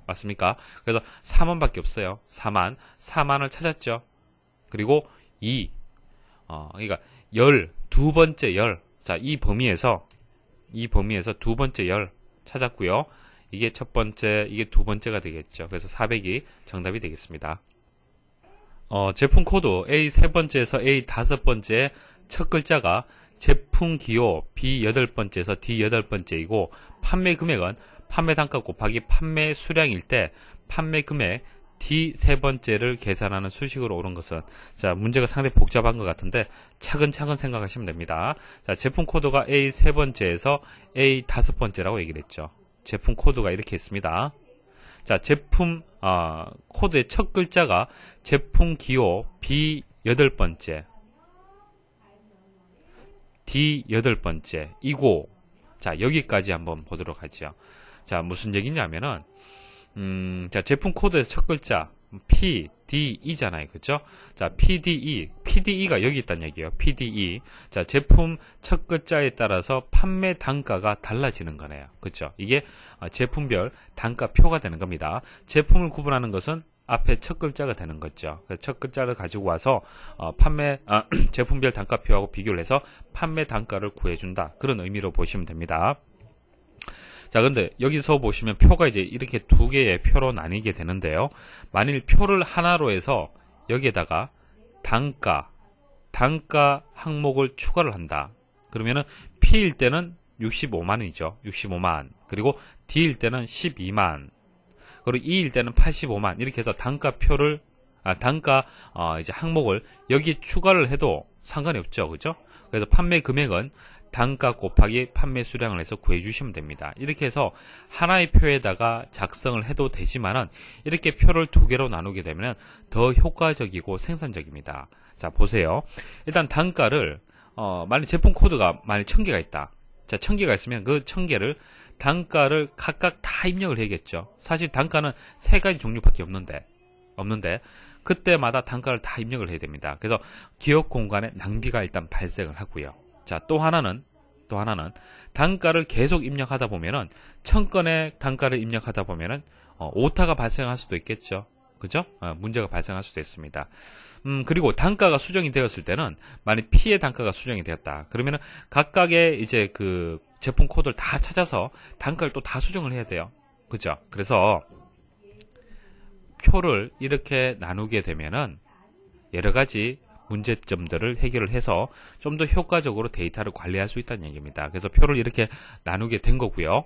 맞습니까? 그래서 4만밖에 없어요. 4만을 찾았죠. 그리고 2, 그러니까 두 번째 열. 자, 이 범위에서 두 번째 열 찾았고요. 이게 첫 번째, 이게 두 번째가 되겠죠. 그래서 400이 정답이 되겠습니다. 제품 코드 A 세 번째에서 A 다섯 번째 첫 글자가 제품 기호 B 여덟 번째에서 D 여덟 번째이고, 판매 금액은 판매 단가 곱하기 판매 수량일 때 판매 금액 D 세 번째를 계산하는 수식으로 옳은 것은, 자, 문제가 상당히 복잡한 것 같은데 차근차근 생각하시면 됩니다. 자, 제품 코드가 A 세 번째에서 A 다섯 번째라고 얘기를 했죠. 제품 코드가 이렇게 있습니다. 자, 제품 코드의 첫 글자가 제품 기호 B 여덟 번째, D 여덟 번째 이고, 자, 여기까지 한번 보도록 하죠. 자, 무슨 얘기냐면은 자, 제품 코드에서 첫 글자 PDE잖아요. 그죠? 자, PDE가 여기 있다는 얘기예요. PDE. 자, 제품 첫 글자에 따라서 판매 단가가 달라지는 거네요. 그죠? 이게 제품별 단가표가 되는 겁니다. 제품을 구분하는 것은 앞에 첫 글자가 되는 거죠. 첫 글자를 가지고 와서 제품별 단가표하고 비교를 해서 판매 단가를 구해준다. 그런 의미로 보시면 됩니다. 자, 근데 여기서 보시면 표가 이제 이렇게 두 개의 표로 나뉘게 되는데요. 만일 표를 하나로 해서 여기에다가 단가 항목을 추가를 한다. 그러면은 P일 때는 65만이죠. 65만. 그리고 D일 때는 12만. 그리고 E일 때는 85만. 이렇게 해서 단가표를 이제 항목을 여기 추가를 해도 상관이 없죠. 그죠? 그래서 판매 금액은 단가 곱하기 판매 수량을 해서 구해주시면 됩니다. 이렇게 해서 하나의 표에다가 작성을 해도 되지만은 이렇게 표를 두 개로 나누게 되면 더 효과적이고 생산적입니다. 자, 보세요. 일단 단가를 만약 제품 코드가 만약 1000개가 있다. 자, 1000개가 있으면 그 1000개를 단가를 각각 다 입력을 해야겠죠. 사실 단가는 세 가지 종류밖에 없는데 그때마다 단가를 다 입력을 해야 됩니다. 그래서 기억 공간에 낭비가 일단 발생을 하고요. 자, 또 하나는 단가를 계속 입력하다 보면은 1000건의 단가를 입력하다 보면은 오타가 발생할 수도 있겠죠. 그죠? 문제가 발생할 수도 있습니다. 그리고 단가가 수정이 되었을 때는 만약 P의 단가가 수정이 되었다. 그러면은 각각의 이제 그 제품 코드를 다 찾아서 단가를 또 다 수정을 해야 돼요. 그죠? 그래서 표를 이렇게 나누게 되면은 여러 가지 문제점들을 해결을 해서 좀 더 효과적으로 데이터를 관리할 수 있다는 얘기입니다. 그래서 표를 이렇게 나누게 된 거고요.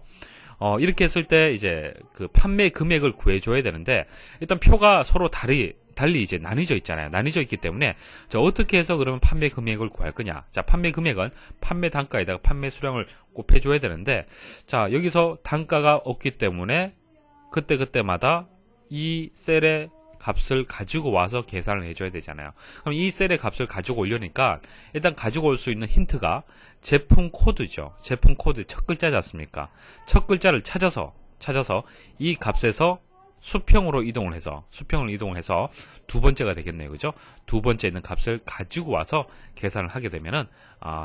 이렇게 했을 때 이제 그 판매 금액을 구해줘야 되는데, 일단 표가 서로 달리 이제 나뉘어져 있잖아요. 나뉘어져 있기 때문에 어떻게 해서 그러면 판매 금액을 구할 거냐? 자, 판매 금액은 판매 단가에다가 판매 수량을 곱해줘야 되는데, 자, 여기서 단가가 없기 때문에 그때마다 이 셀의 값을 가지고 와서 계산을 해줘야 되잖아요. 그럼 이 셀의 값을 가지고 오려니까 일단 가지고 올 수 있는 힌트가 제품 코드죠. 제품 코드 첫 글자지 않습니까? 첫 글자를 찾아서 이 값에서 수평으로 이동을 해서 두 번째가 되겠네요. 그죠? 두 번째 있는 값을 가지고 와서 계산을 하게 되면은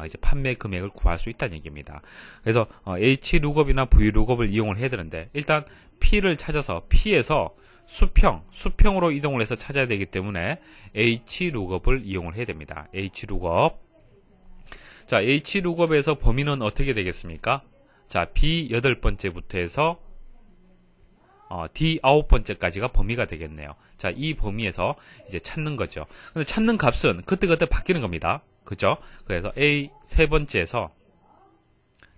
이제 판매 금액을 구할 수 있다는 얘기입니다. 그래서 HLOOKUP이나 VLOOKUP을 이용을 해야 되는데, 일단 P를 찾아서 P에서 수평으로 이동을 해서 찾아야 되기 때문에 HLOOKUP을 이용을 해야 됩니다. HLOOKUP. 자, HLOOKUP에서 범위는 어떻게 되겠습니까? 자, B 여덟 번째부터 해서 D 아홉 번째까지가 범위가 되겠네요. 자, 이 범위에서 이제 찾는 거죠. 근데 찾는 값은 그때그때 바뀌는 겁니다. 그죠? 그래서 A 세 번째에서,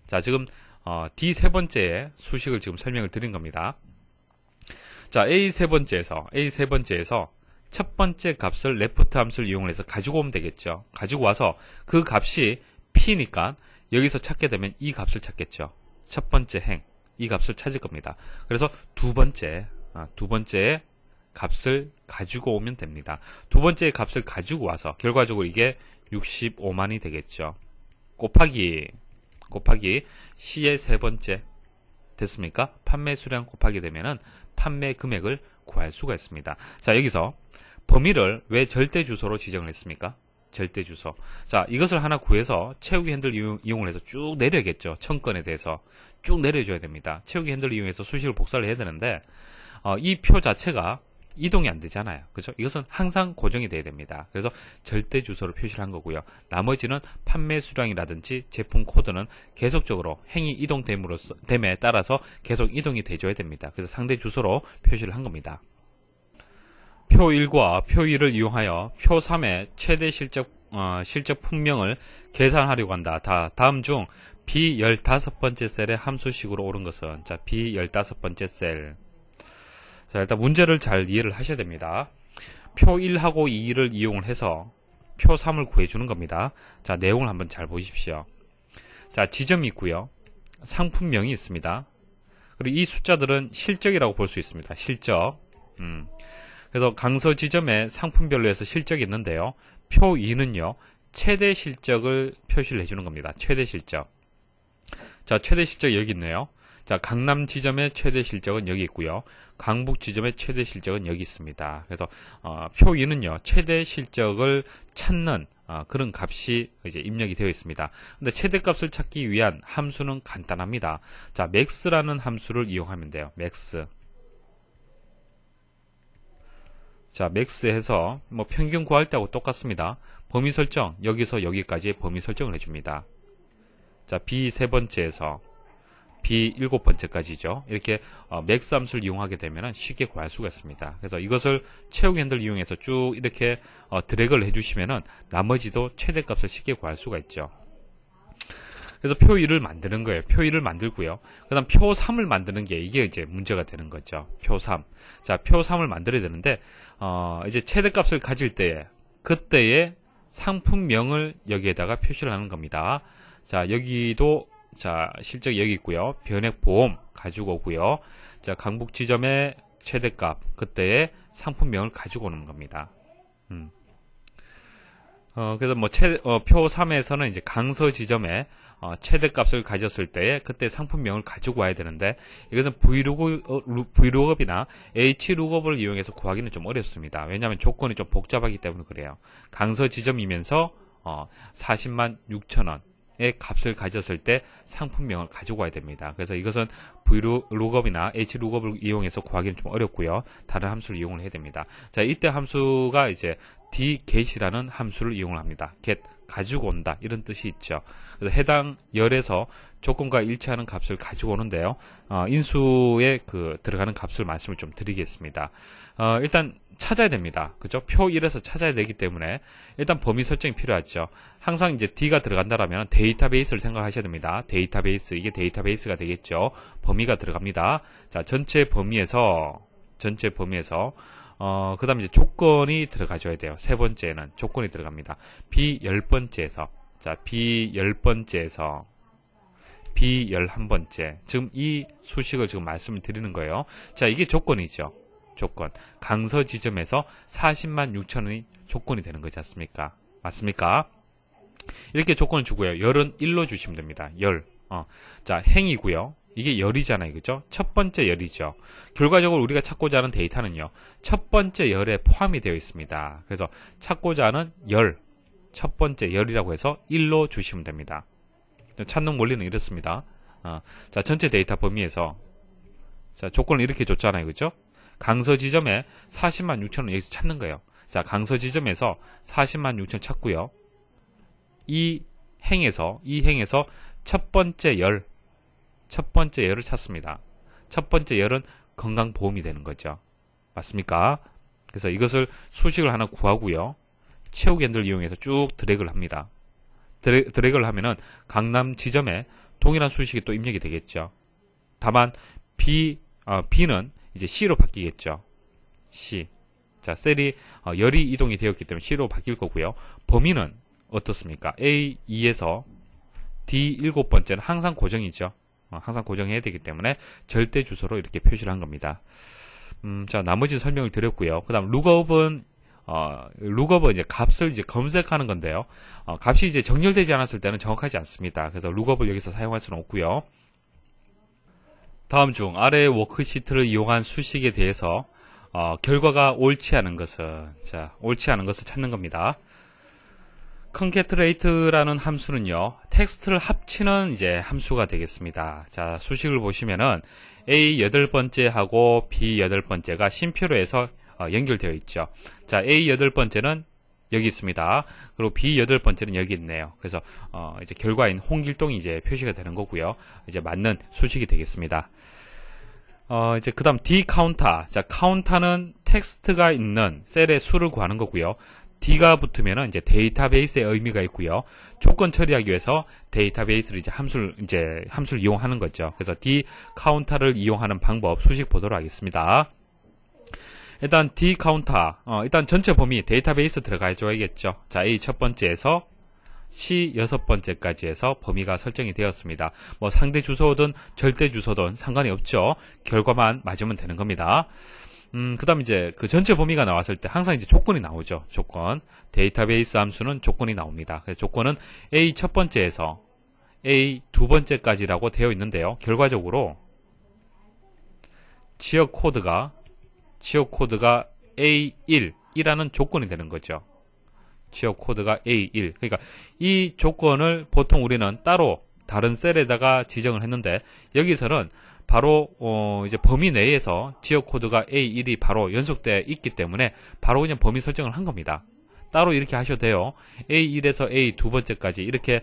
자, 지금 D 세 번째의 수식을 지금 설명을 드린 겁니다. 자, A 세 번째에서 첫 번째 값을 레프트 함수를 이용해서 가지고 오면 되겠죠. 가지고 와서 그 값이 P니까 여기서 찾게 되면 이 값을 찾겠죠. 첫 번째 행, 이 값을 찾을 겁니다. 그래서 두 번째 값을 가지고 오면 됩니다. 두 번째 값을 가지고 와서 결과적으로 이게 65만이 되겠죠. 곱하기 C의 세 번째 됐습니까? 판매 수량 곱하게 되면은 판매 금액을 구할 수가 있습니다. 자, 여기서 범위를 왜 절대 주소로 지정을 했습니까? 절대 주소. 자, 이것을 하나 구해서 채우기 핸들 이용을 해서 쭉 내려야겠죠. 청건에 대해서 쭉 내려줘야 됩니다. 채우기 핸들을 이용해서 수식을 복사를 해야 되는데 이 표 자체가 이동이 안 되잖아요. 그죠? 이것은 항상 고정이 돼야 됩니다. 그래서 절대 주소를 표시를 한 거고요. 나머지는 판매 수량이라든지 제품 코드는 계속적으로 행이 이동됨에 따라서 계속 이동이 돼줘야 됩니다. 그래서 상대 주소로 표시를 한 겁니다. 표 1과 표 2를 이용하여 표 3의 최대 실적 품명을 계산하려고 한다. 다음 중 B15번째 셀의 함수식으로 옳은 것은 자, B15번째 셀. 자, 일단 문제를 잘 이해를 하셔야 됩니다. 표 1하고 2를 이용을 해서 표 3을 구해주는 겁니다. 자, 내용을 한번 잘 보십시오. 자, 지점이 있고요. 상품명이 있습니다. 그리고 이 숫자들은 실적이라고 볼 수 있습니다. 실적. 그래서 강서 지점에 상품별로 해서 실적이 있는데요. 표 2는요. 최대 실적을 표시를 해주는 겁니다. 최대 실적. 자, 최대 실적 여기 있네요. 자, 강남 지점의 최대 실적은 여기 있고요. 강북 지점의 최대 실적은 여기 있습니다. 그래서 표 2는요. 최대 실적을 찾는 그런 값이 이제 입력이 되어 있습니다. 근데 최대값을 찾기 위한 함수는 간단합니다. 자, max라는 함수를 이용하면 돼요. max. 자, max 해서 뭐 평균 구할 때하고 똑같습니다. 범위 설정, 여기서 여기까지 범위 설정을 해줍니다. 자, B 세 번째에서 B 7번째까지죠. 이렇게 맥스 함수를 이용하게 되면 쉽게 구할 수가 있습니다. 그래서 이것을 채우기 핸들 이용해서 쭉 이렇게 드래그를 해주시면은 나머지도 최대값을 쉽게 구할 수가 있죠. 그래서 표 1을 만드는 거예요. 표 1을 만들고요. 그 다음 표 3을 만드는 게 이게 이제 문제가 되는 거죠. 표 3. 자, 표 3을 만들어야 되는데, 이제 최대값을 가질 때에, 그때의 상품명을 여기에다가 표시를 하는 겁니다. 자, 여기도, 자, 실적 여기 있고요. 변액보험 가지고 오고요. 자, 강북 지점의 최대값, 그때의 상품명을 가지고 오는 겁니다. 그래서 뭐 표 3에서는 이제 강서 지점에 최대값을 가졌을 때에 그때 상품명을 가지고 와야 되는데 이것은 Vlookup이나 Hlookup을 이용해서 구하기는 좀 어렵습니다. 왜냐하면 조건이 좀 복잡하기 때문에 그래요. 강서 지점이면서 40만 6천원의 값을 가졌을 때 상품명을 가지고 와야 됩니다. 그래서 이것은 Vlookup이나 Hlookup을 이용해서 구하기는 좀 어렵고요. 다른 함수를 이용을 해야 됩니다. 자, 이때 함수가 이제 dget이라는 함수를 이용을 합니다. get 가지고 온다 이런 뜻이 있죠. 그래서 해당 열에서 조건과 일치하는 값을 가지고 오는데요. 인수에 들어가는 값을 말씀을 좀 드리겠습니다. 일단 찾아야 됩니다. 그죠? 표 1에서 찾아야 되기 때문에 일단 범위 설정이 필요하죠. 항상 이제 D가 들어간다라면 데이터베이스를 생각하셔야 됩니다. 데이터베이스, 이게 데이터베이스가 되겠죠. 범위가 들어갑니다. 자, 전체 범위에서 그 다음에 이제 조건이 들어가줘야 돼요. 세 번째는 조건이 들어갑니다. B10번째에서, 자, B10번째에서, B11번째. 지금 이 수식을 지금 말씀을 드리는 거예요. 자, 이게 조건이죠. 조건. 강서 지점에서 40만 6천원이 조건이 되는 거지 않습니까? 맞습니까? 이렇게 조건을 주고요. 열은 1로 주시면 됩니다. 열. 자, 행이고요. 이게 열이잖아요. 그죠? 첫 번째 열이죠. 결과적으로 우리가 찾고자 하는 데이터는요. 첫 번째 열에 포함이 되어 있습니다. 그래서 찾고자 하는 열, 첫 번째 열이라고 해서 1로 주시면 됩니다. 찾는 원리는 이렇습니다. 자, 전체 데이터 범위에서 자, 조건을 이렇게 줬잖아요. 그죠? 강서 지점에 40만 6천원 여기서 찾는 거예요. 자, 강서 지점에서 40만 6천 찾고요. 이 행에서 첫 번째 열을 찾습니다. 첫 번째 열은 건강보험이 되는 거죠. 맞습니까? 그래서 이것을 수식을 하나 구하고요. 채우기 핸들을 이용해서 쭉 드래그를 합니다. 드래그를 하면은 강남 지점에 동일한 수식이 또 입력이 되겠죠. 다만 B는 이제 C로 바뀌겠죠. C. 자, 셀이 열이 이동이 되었기 때문에 C로 바뀔 거고요. 범위는 어떻습니까? A2에서 D 7번째는 항상 고정이죠. 항상 고정해야 되기 때문에 절대 주소로 이렇게 표시를 한 겁니다. 자, 나머지 설명을 드렸고요. 그 다음 룩업은 룩업은 이제 값을 이제 검색하는 건데요. 값이 이제 정렬되지 않았을 때는 정확하지 않습니다. 그래서 룩업을 여기서 사용할 수는 없고요. 다음 중 아래의 워크시트를 이용한 수식에 대해서 결과가 옳지 않은 것은, 자, 옳지 않은 것을 찾는 겁니다. concatenate라는 함수는요, 텍스트를 합치는 이제 함수가 되겠습니다. 자, 수식을 보시면은 A 8번째하고 B 8번째가 쉼표로 해서 연결되어 있죠. 자, A 8번째는 여기 있습니다. 그리고 B 8번째는 여기 있네요. 그래서 이제 결과인 홍길동이 이제 표시가 되는 거고요. 이제 맞는 수식이 되겠습니다. 이제 그 다음 D 카운터. 자, 카운터는 텍스트가 있는 셀의 수를 구하는 거고요. D가 붙으면은 이제 데이터베이스의 의미가 있고요. 조건 처리하기 위해서 데이터베이스를 이제 함수를 이용하는 거죠. 그래서 D 카운터를 이용하는 방법 수식 보도록 하겠습니다. 일단 D 카운터, 일단 전체 범위 데이터베이스 들어가 줘야겠죠. 자, A 첫 번째에서 C 6번째까지 해서 범위가 설정이 되었습니다. 뭐 상대 주소든 절대 주소든 상관이 없죠. 결과만 맞으면 되는 겁니다. 그 다음 이제 그 전체 범위가 나왔을 때 항상 이제 조건이 나오죠. 조건. 데이터베이스 함수는 조건이 나옵니다. 그래서 조건은 A 첫 번째에서 A 두 번째까지라고 되어 있는데요. 결과적으로 지역 코드가 A1이라는 조건이 되는 거죠. 지역 코드가 A1. 그러니까 이 조건을 보통 우리는 따로 다른 셀에다가 지정을 했는데 여기서는 바로 이제 범위 내에서 지역 코드가 A1이 바로 연속되어 있기 때문에 바로 그냥 범위 설정을 한 겁니다. 따로 이렇게 하셔도 돼요. A1에서 A 두 번째까지 이렇게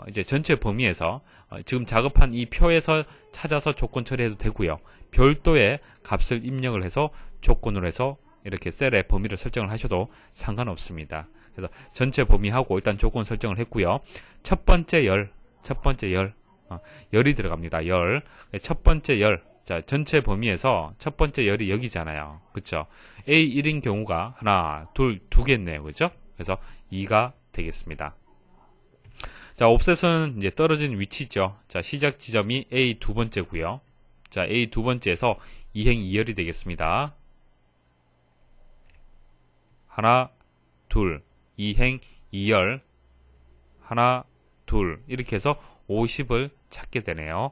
이제 전체 범위에서 지금 작업한 이 표에서 찾아서 조건 처리해도 되고요. 별도의 값을 입력을 해서 조건으로 해서 이렇게 셀의 범위를 설정을 하셔도 상관없습니다. 그래서 전체 범위하고 일단 조건 설정을 했고요. 첫 번째 열이 들어갑니다. 열. 첫 번째 열. 자, 전체 범위에서 첫 번째 열이 여기잖아요. 그쵸? A1인 경우가 하나, 둘, 두 개겠네요. 그죠? 그래서 2가 되겠습니다. 자, 옵셋은 이제 떨어진 위치죠. 자, 시작 지점이 A 두 번째고요. 자, A 두 번째에서 2행 2열이 되겠습니다. 하나, 둘, 2행 2열. 하나, 둘. 이렇게 해서 50을 찾게 되네요.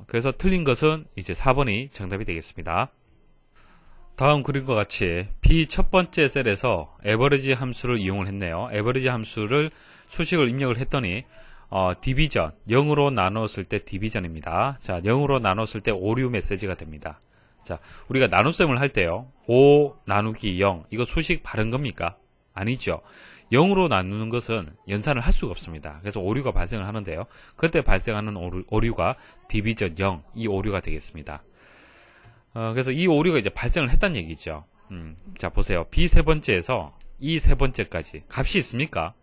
그래서 틀린 것은 이제 4번이 정답이 되겠습니다. 다음 그림과 같이 B 첫 번째 셀에서 에버리지 함수를 이용을 했네요. 에버리지 함수를 수식을 입력을 했더니 디비전, 0으로 나눴을 때 디비전입니다. 자, 0으로 나눴을 때 오류 메시지가 됩니다. 자, 우리가 나눗셈을 할 때요. 5 나누기 0, 이거 수식 바른 겁니까? 아니죠. 0으로 나누는 것은 연산을 할 수가 없습니다. 그래서 오류가 발생을 하는데요. 그때 발생하는 오류가 디비전 0, 이 오류가 되겠습니다. 그래서 이 오류가 이제 발생을 했다는 얘기죠. 자, 보세요. B 세 번째에서 E 세 번째까지 값이 있습니까?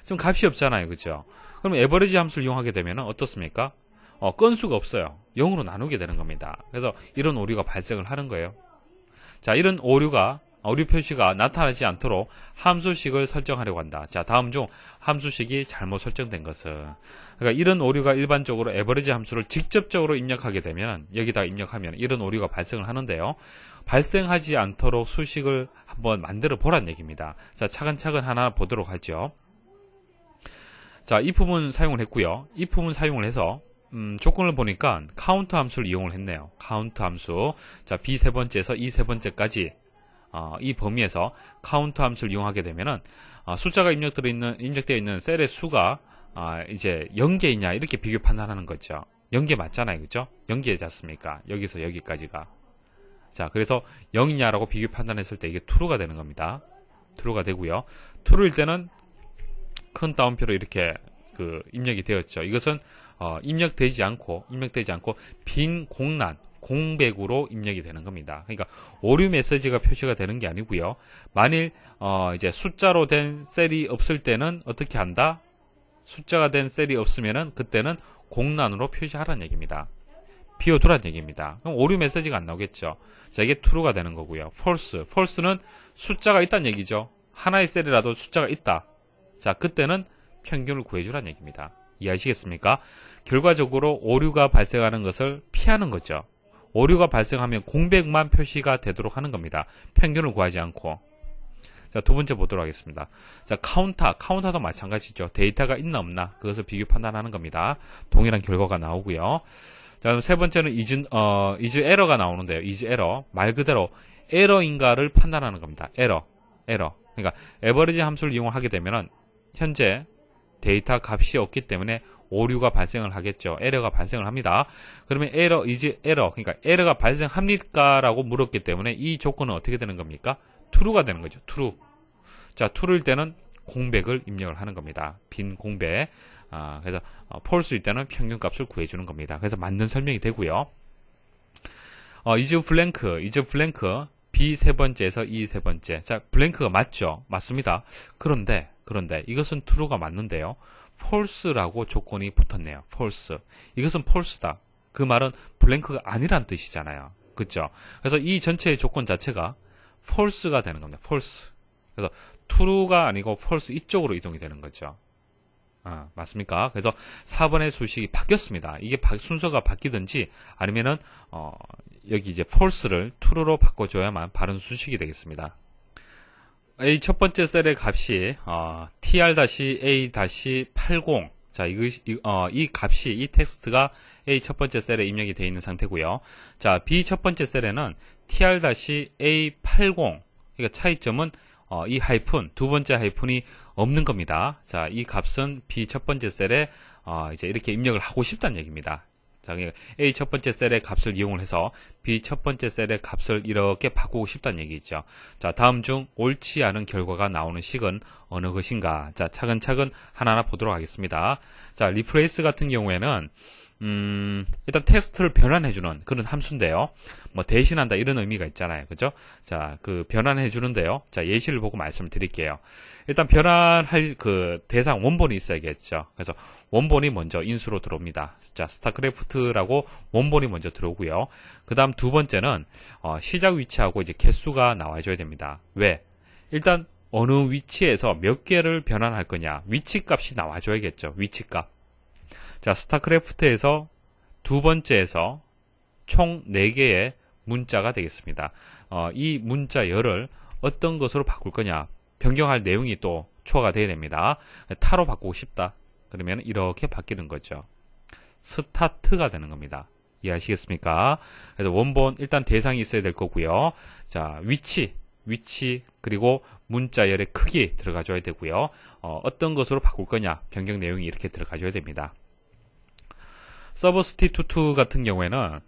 지금 값이 없잖아요. 그죠? 그럼 에버리지 함수를 이용하게 되면 어떻습니까? 건수가 없어요. 0으로 나누게 되는 겁니다. 그래서 이런 오류가 발생을 하는 거예요. 자, 이런 오류 표시가 나타나지 않도록 함수식을 설정하려고 한다. 자, 다음 중 함수식이 잘못 설정된 것은, 그러니까 이런 오류가 일반적으로 에버리지 함수를 직접적으로 입력하게 되면, 여기다 입력하면 이런 오류가 발생을 하는데요. 발생하지 않도록 수식을 한번 만들어 보란 얘기입니다. 자, 차근차근 하나 보도록 하죠. 자, if은 사용을 했고요. if는 사용을 해서 조건을 보니까 카운트 함수를 이용을 했네요. 카운트 함수. 자, B 세 번째에서 E 세 번째까지 이 범위에서 카운트 함수를 이용하게 되면은 숫자가 입력되어 있는 셀의 수가 이제 0개이냐 이렇게 비교 판단하는 거죠. 0개 맞잖아요. 그죠? 0개지 않습니까? 여기서 여기까지가. 자, 그래서 0이냐라고 비교 판단했을 때 이게 true가 되는 겁니다. true가 되고요. true일 때는 큰 따옴표로 이렇게 입력이 되었죠. 이것은 입력되지 않고 빈 공백으로 입력이 되는 겁니다. 그러니까 오류 메시지가 표시가 되는 게 아니고요. 만일 이제 숫자로 된 셀이 없을 때는 어떻게 한다? 숫자가 된 셀이 없으면은 그때는 공란으로 표시하라는 얘기입니다. 비워두라는 얘기입니다. 그럼 오류 메시지가 안 나오겠죠. 자, 이게 true가 되는 거고요. false는 숫자가 있다는 얘기죠. 하나의 셀이라도 숫자가 있다. 자, 그때는 평균을 구해주라는 얘기입니다. 이해하시겠습니까? 결과적으로 오류가 발생하는 것을 피하는 거죠. 오류가 발생하면 공백만 표시가 되도록 하는 겁니다. 평균을 구하지 않고. 자, 두 번째 보도록 하겠습니다. 자, 카운터도 마찬가지죠. 데이터가 있나 없나 그것을 비교 판단하는 겁니다. 동일한 결과가 나오고요. 자, 그럼 세 번째는 is 에러가 나오는데요. is 에러 말 그대로 에러인가를 판단하는 겁니다. 에러. 그러니까 에버리지 함수를 이용하게 되면은 현재 데이터 값이 없기 때문에 오류가 발생을 하겠죠. 에러가 발생을 합니다. 그러면 is 에러 그러니까 에러가 발생합니까라고 물었기 때문에 이 조건은 어떻게 되는 겁니까? true가 되는 거죠. true. 자, true일 때는 공백을 입력을 하는 겁니다. 빈 공백. 그래서 false일 때는 평균값을 구해주는 겁니다. 그래서 맞는 설명이 되고요. is blank B 세 번째에서 E 세 번째. 자, 블랭크가 맞죠? 맞습니다. 그런데 이것은 true가 맞는데요. false라고 조건이 붙었네요. false. 이것은 false다. 그 말은 블랭크가 아니란 뜻이잖아요. 그렇죠? 그래서 이 전체의 조건 자체가 false가 되는 겁니다. false. 그래서 true가 아니고 false 이쪽으로 이동이 되는 거죠. 맞습니까? 그래서 4번의 수식이 바뀌었습니다. 이게 순서가 바뀌든지 아니면은 여기 이제 false를 true로 바꿔줘야만 바른 수식이 되겠습니다. A 첫 번째 셀의 값이 tr-a-80. 자, 이 값이 이 텍스트가 A 첫 번째 셀에 입력이 되어 있는 상태고요. 자, B 첫 번째 셀에는 tr-a80. 그러니까 차이점은 이 하이픈, 두 번째 하이픈이 없는 겁니다. 자, 이 값은 B 첫 번째 셀에 이제 이렇게 입력을 하고 싶다는 얘기입니다. 자, 그러니까 A 첫 번째 셀의 값을 이용을 해서 B 첫 번째 셀의 값을 이렇게 바꾸고 싶다는 얘기죠. 자, 다음 중 옳지 않은 결과가 나오는 식은 어느 것인가? 자, 차근차근 하나하나 보도록 하겠습니다. 자, replace 같은 경우에는 일단 텍스트를 변환해주는 그런 함수인데요. 뭐 대신한다 이런 의미가 있잖아요. 그죠? 자, 그 변환해주는데요. 자, 예시를 보고 말씀을 드릴게요. 일단 변환할 그 대상 원본이 있어야겠죠. 그래서 원본이 먼저 인수로 들어옵니다. 자, 스타크래프트라고 원본이 먼저 들어오고요. 그 다음 두 번째는 시작 위치하고 이제 개수가 나와줘야 됩니다. 왜? 일단 어느 위치에서 몇 개를 변환할 거냐. 위치값이 나와줘야겠죠. 위치값. 자, 스타크래프트에서 두 번째에서 총 4개의 문자가 되겠습니다. 이 문자열을 어떤 것으로 바꿀 거냐. 변경할 내용이 또 추가가 되어야 됩니다. 타로 바꾸고 싶다. 그러면 이렇게 바뀌는 거죠. 스타트가 되는 겁니다. 이해하시겠습니까? 그래서 원본 일단 대상이 있어야 될 거고요. 자, 위치 그리고 문자열의 크기 들어가줘야 되고요. 어떤 것으로 바꿀 거냐. 변경 내용이 이렇게 들어가줘야 됩니다. 서브스티투트 같은 경우에는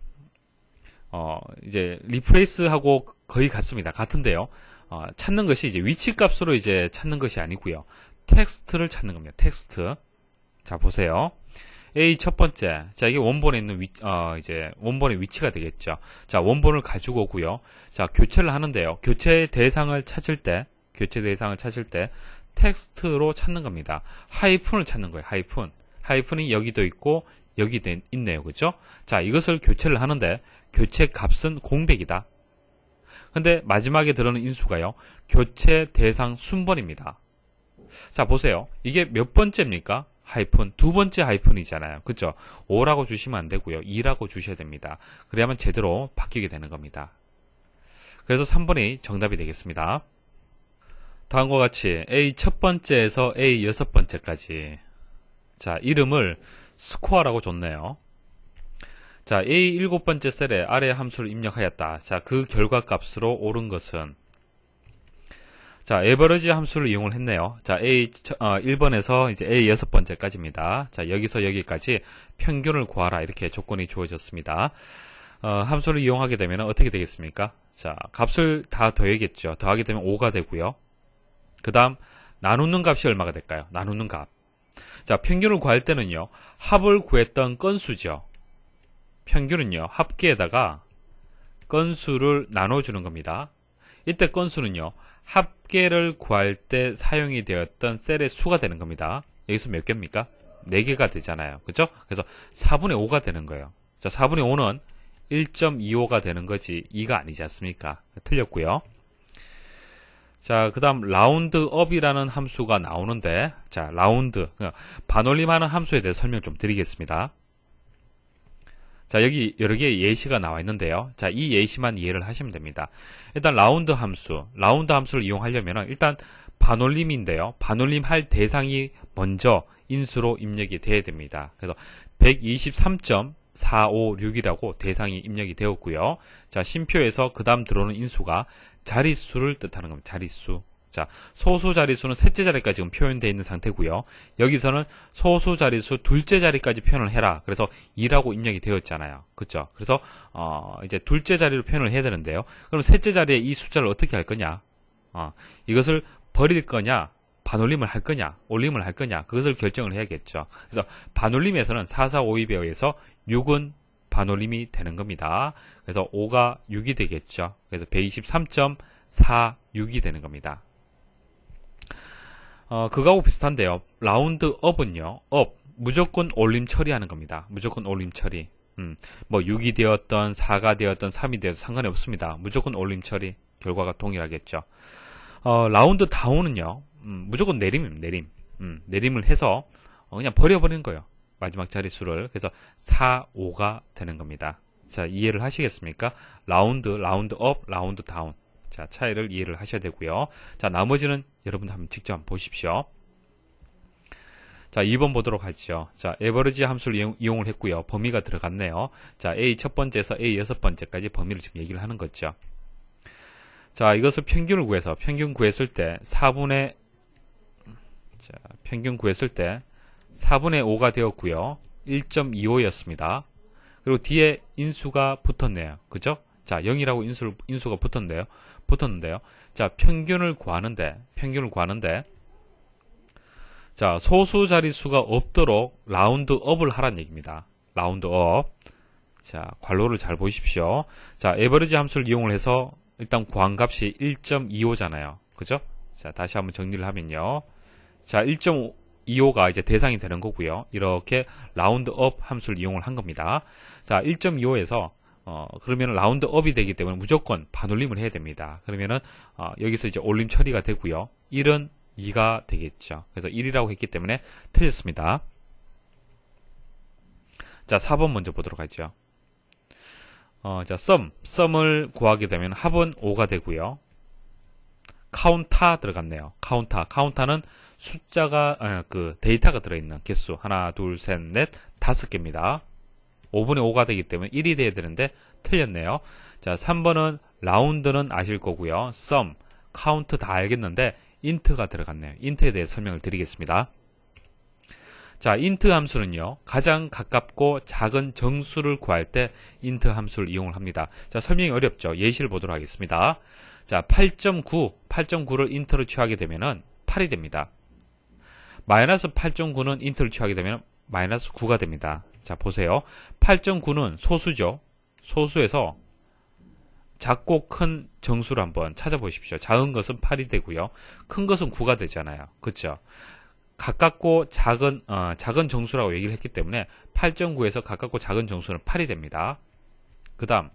이제 리플레이스하고 거의 같습니다. 같은데요. 찾는 것이 이제 위치 값으로 이제 찾는 것이 아니고요. 텍스트를 찾는 겁니다. 텍스트. 자, 보세요. A 첫 번째. 자, 이게 원본에 있는 이제 원본의 위치가 되겠죠. 자, 원본을 가지고 오고요. 자, 교체를 하는데요. 교체 대상을 찾을 때 텍스트로 찾는 겁니다. 하이픈을 찾는 거예요. 하이픈이 여기도 있고 여기 있네요. 그죠? 자, 이것을 교체를 하는데 교체 값은 공백이다. 근데 마지막에 들어오는 인수가요. 교체 대상 순번입니다. 자, 보세요. 이게 몇 번째입니까? 하이픈. 두 번째 하이픈이잖아요. 그죠? 5라고 주시면 안 되고요. 2라고 주셔야 됩니다. 그래야만 제대로 바뀌게 되는 겁니다. 그래서 3번이 정답이 되겠습니다. 다음과 같이 A 첫 번째에서 A 여섯 번째까지. 자, 이름을 스코어라고 줬네요. 자, A 일곱 번째 셀에 아래 함수를 입력하였다. 자, 그 결과 값으로 옳은 것은 자, 에버리지 함수를 이용을 했네요. 자, A 1번에서 이제 A 여섯 번째까지입니다. 자, 여기서 여기까지 평균을 구하라 이렇게 조건이 주어졌습니다. 함수를 이용하게 되면 어떻게 되겠습니까? 자, 값을 다 더해야겠죠. 더하게 되면 5가 되고요. 그 다음 나누는 값이 얼마가 될까요? 나누는 값. 자, 평균을 구할 때는요. 합을 구했던 건수죠. 평균은요. 합계에다가 건수를 나눠주는 겁니다. 이때 건수는요. 합계를 구할 때 사용이 되었던 셀의 수가 되는 겁니다. 여기서 몇 개입니까? 4개가 되잖아요. 그죠? 그래서 4분의 5가 되는 거예요. 자, 4분의 5는 1.25가 되는 거지 2가 아니지 않습니까? 틀렸고요. 자, 그 다음 라운드업이라는 함수가 나오는데, 자, 라운드, 반올림하는 함수에 대해서 설명 좀 드리겠습니다. 자, 여기 여러 개의 예시가 나와 있는데요. 자, 이 예시만 이해를 하시면 됩니다. 일단 라운드 함수를 이용하려면 일단 반올림인데요. 반올림 할 대상이 먼저 인수로 입력이 돼야 됩니다. 그래서 123.456이라고 대상이 입력이 되었고요. 자, 쉼표에서 그 다음 들어오는 인수가 자릿수를 뜻하는 겁니다. 자릿수. 자, 소수 자릿수는 셋째 자리까지 지금 표현되어 있는 상태고요. 여기서는 소수 자릿수 둘째 자리까지 표현을 해라. 그래서 2라고 입력이 되었잖아요. 그렇죠? 그래서 이제 둘째 자리로 표현을 해야 되는데요. 그럼 셋째 자리에 이 숫자를 어떻게 할 거냐? 이것을 버릴 거냐? 반올림을 할 거냐? 올림을 할 거냐? 그것을 결정을 해야겠죠. 그래서 반올림에서는 4452에 의해서 6은 반올림이 되는 겁니다. 그래서 5가 6이 되겠죠. 그래서 123.46이 되는 겁니다. 그거하고 비슷한데요. 라운드업은요. 무조건 올림 처리하는 겁니다. 무조건 올림 처리. 뭐 6이 되었던 4가 되었던 3이 되었던 상관이 없습니다. 무조건 올림 처리. 결과가 동일하겠죠. 라운드 다운은요. 무조건 내림입니다. 내림을 해서 그냥 버려버리는 거예요. 마지막 자릿수를. 그래서 4, 5가 되는 겁니다. 자, 이해를 하시겠습니까? 라운드업, 라운드 다운. 자, 차이를 이해를 하셔야 되고요. 자, 나머지는 여러분들 한번 직접 한번 보십시오. 자, 2번 보도록 하죠. 자, 에버리지 함수를 이용을 했고요. 범위가 들어갔네요. 자, A 첫 번째에서 A 여섯 번째까지 범위를 지금 얘기를 하는 거죠. 자, 이것을 평균을 구해서 평균 구했을 때 4분의 5가 되었고요. 1.25였습니다. 그리고 뒤에 인수가 붙었네요. 그죠? 자, 0이라고 인수가 붙었는데요. 자, 평균을 구하는데, 자, 소수 자릿수가 없도록 라운드업을 하라는 얘기입니다. 라운드업. 자, 괄호를 잘 보십시오. 자, 에버리지 함수를 이용을 해서 일단 구한 값이 1.25잖아요. 그죠? 자, 다시 한번 정리를 하면요. 자, 1.25가 이제 대상이 되는 거고요. 이렇게 라운드업 함수를 이용을 한 겁니다. 자, 1.25에서 그러면 라운드업이 되기 때문에 무조건 반올림을 해야 됩니다. 그러면은 여기서 이제 올림 처리가 되고요. 1은 2가 되겠죠. 그래서 1이라고 했기 때문에 틀렸습니다. 자, 4번 먼저 보도록 하죠. 자, 썸을 구하게 되면 합은 5가 되고요. 카운타 들어갔네요. 카운타는 숫자가 데이터가 들어있는 개수 하나, 둘, 셋, 넷, 5개입니다. 5분의 5가 되기 때문에 1이 돼야 되는데 틀렸네요. 자, 3번은 라운드는 아실 거고요. 카운트 다 알겠는데 인트가 들어갔네요. 인트에 대해 설명을 드리겠습니다. 자, 인트 함수는요. 가장 가깝고 작은 정수를 구할 때 인트 함수를 이용을 합니다. 자, 설명이 어렵죠. 예시를 보도록 하겠습니다. 자, 8.9를 인트로 취하게 되면은 8이 됩니다. 마이너스 8.9는 인트를 취하게 되면 마이너스 9가 됩니다. 자, 보세요. 8.9는 소수죠. 소수에서 작고 큰 정수를 한번 찾아보십시오. 작은 것은 8이 되고요. 큰 것은 9가 되잖아요. 그렇죠? 가깝고 작은 정수라고 얘기를 했기 때문에 8.9에서 가깝고 작은 정수는 8이 됩니다. 그 다음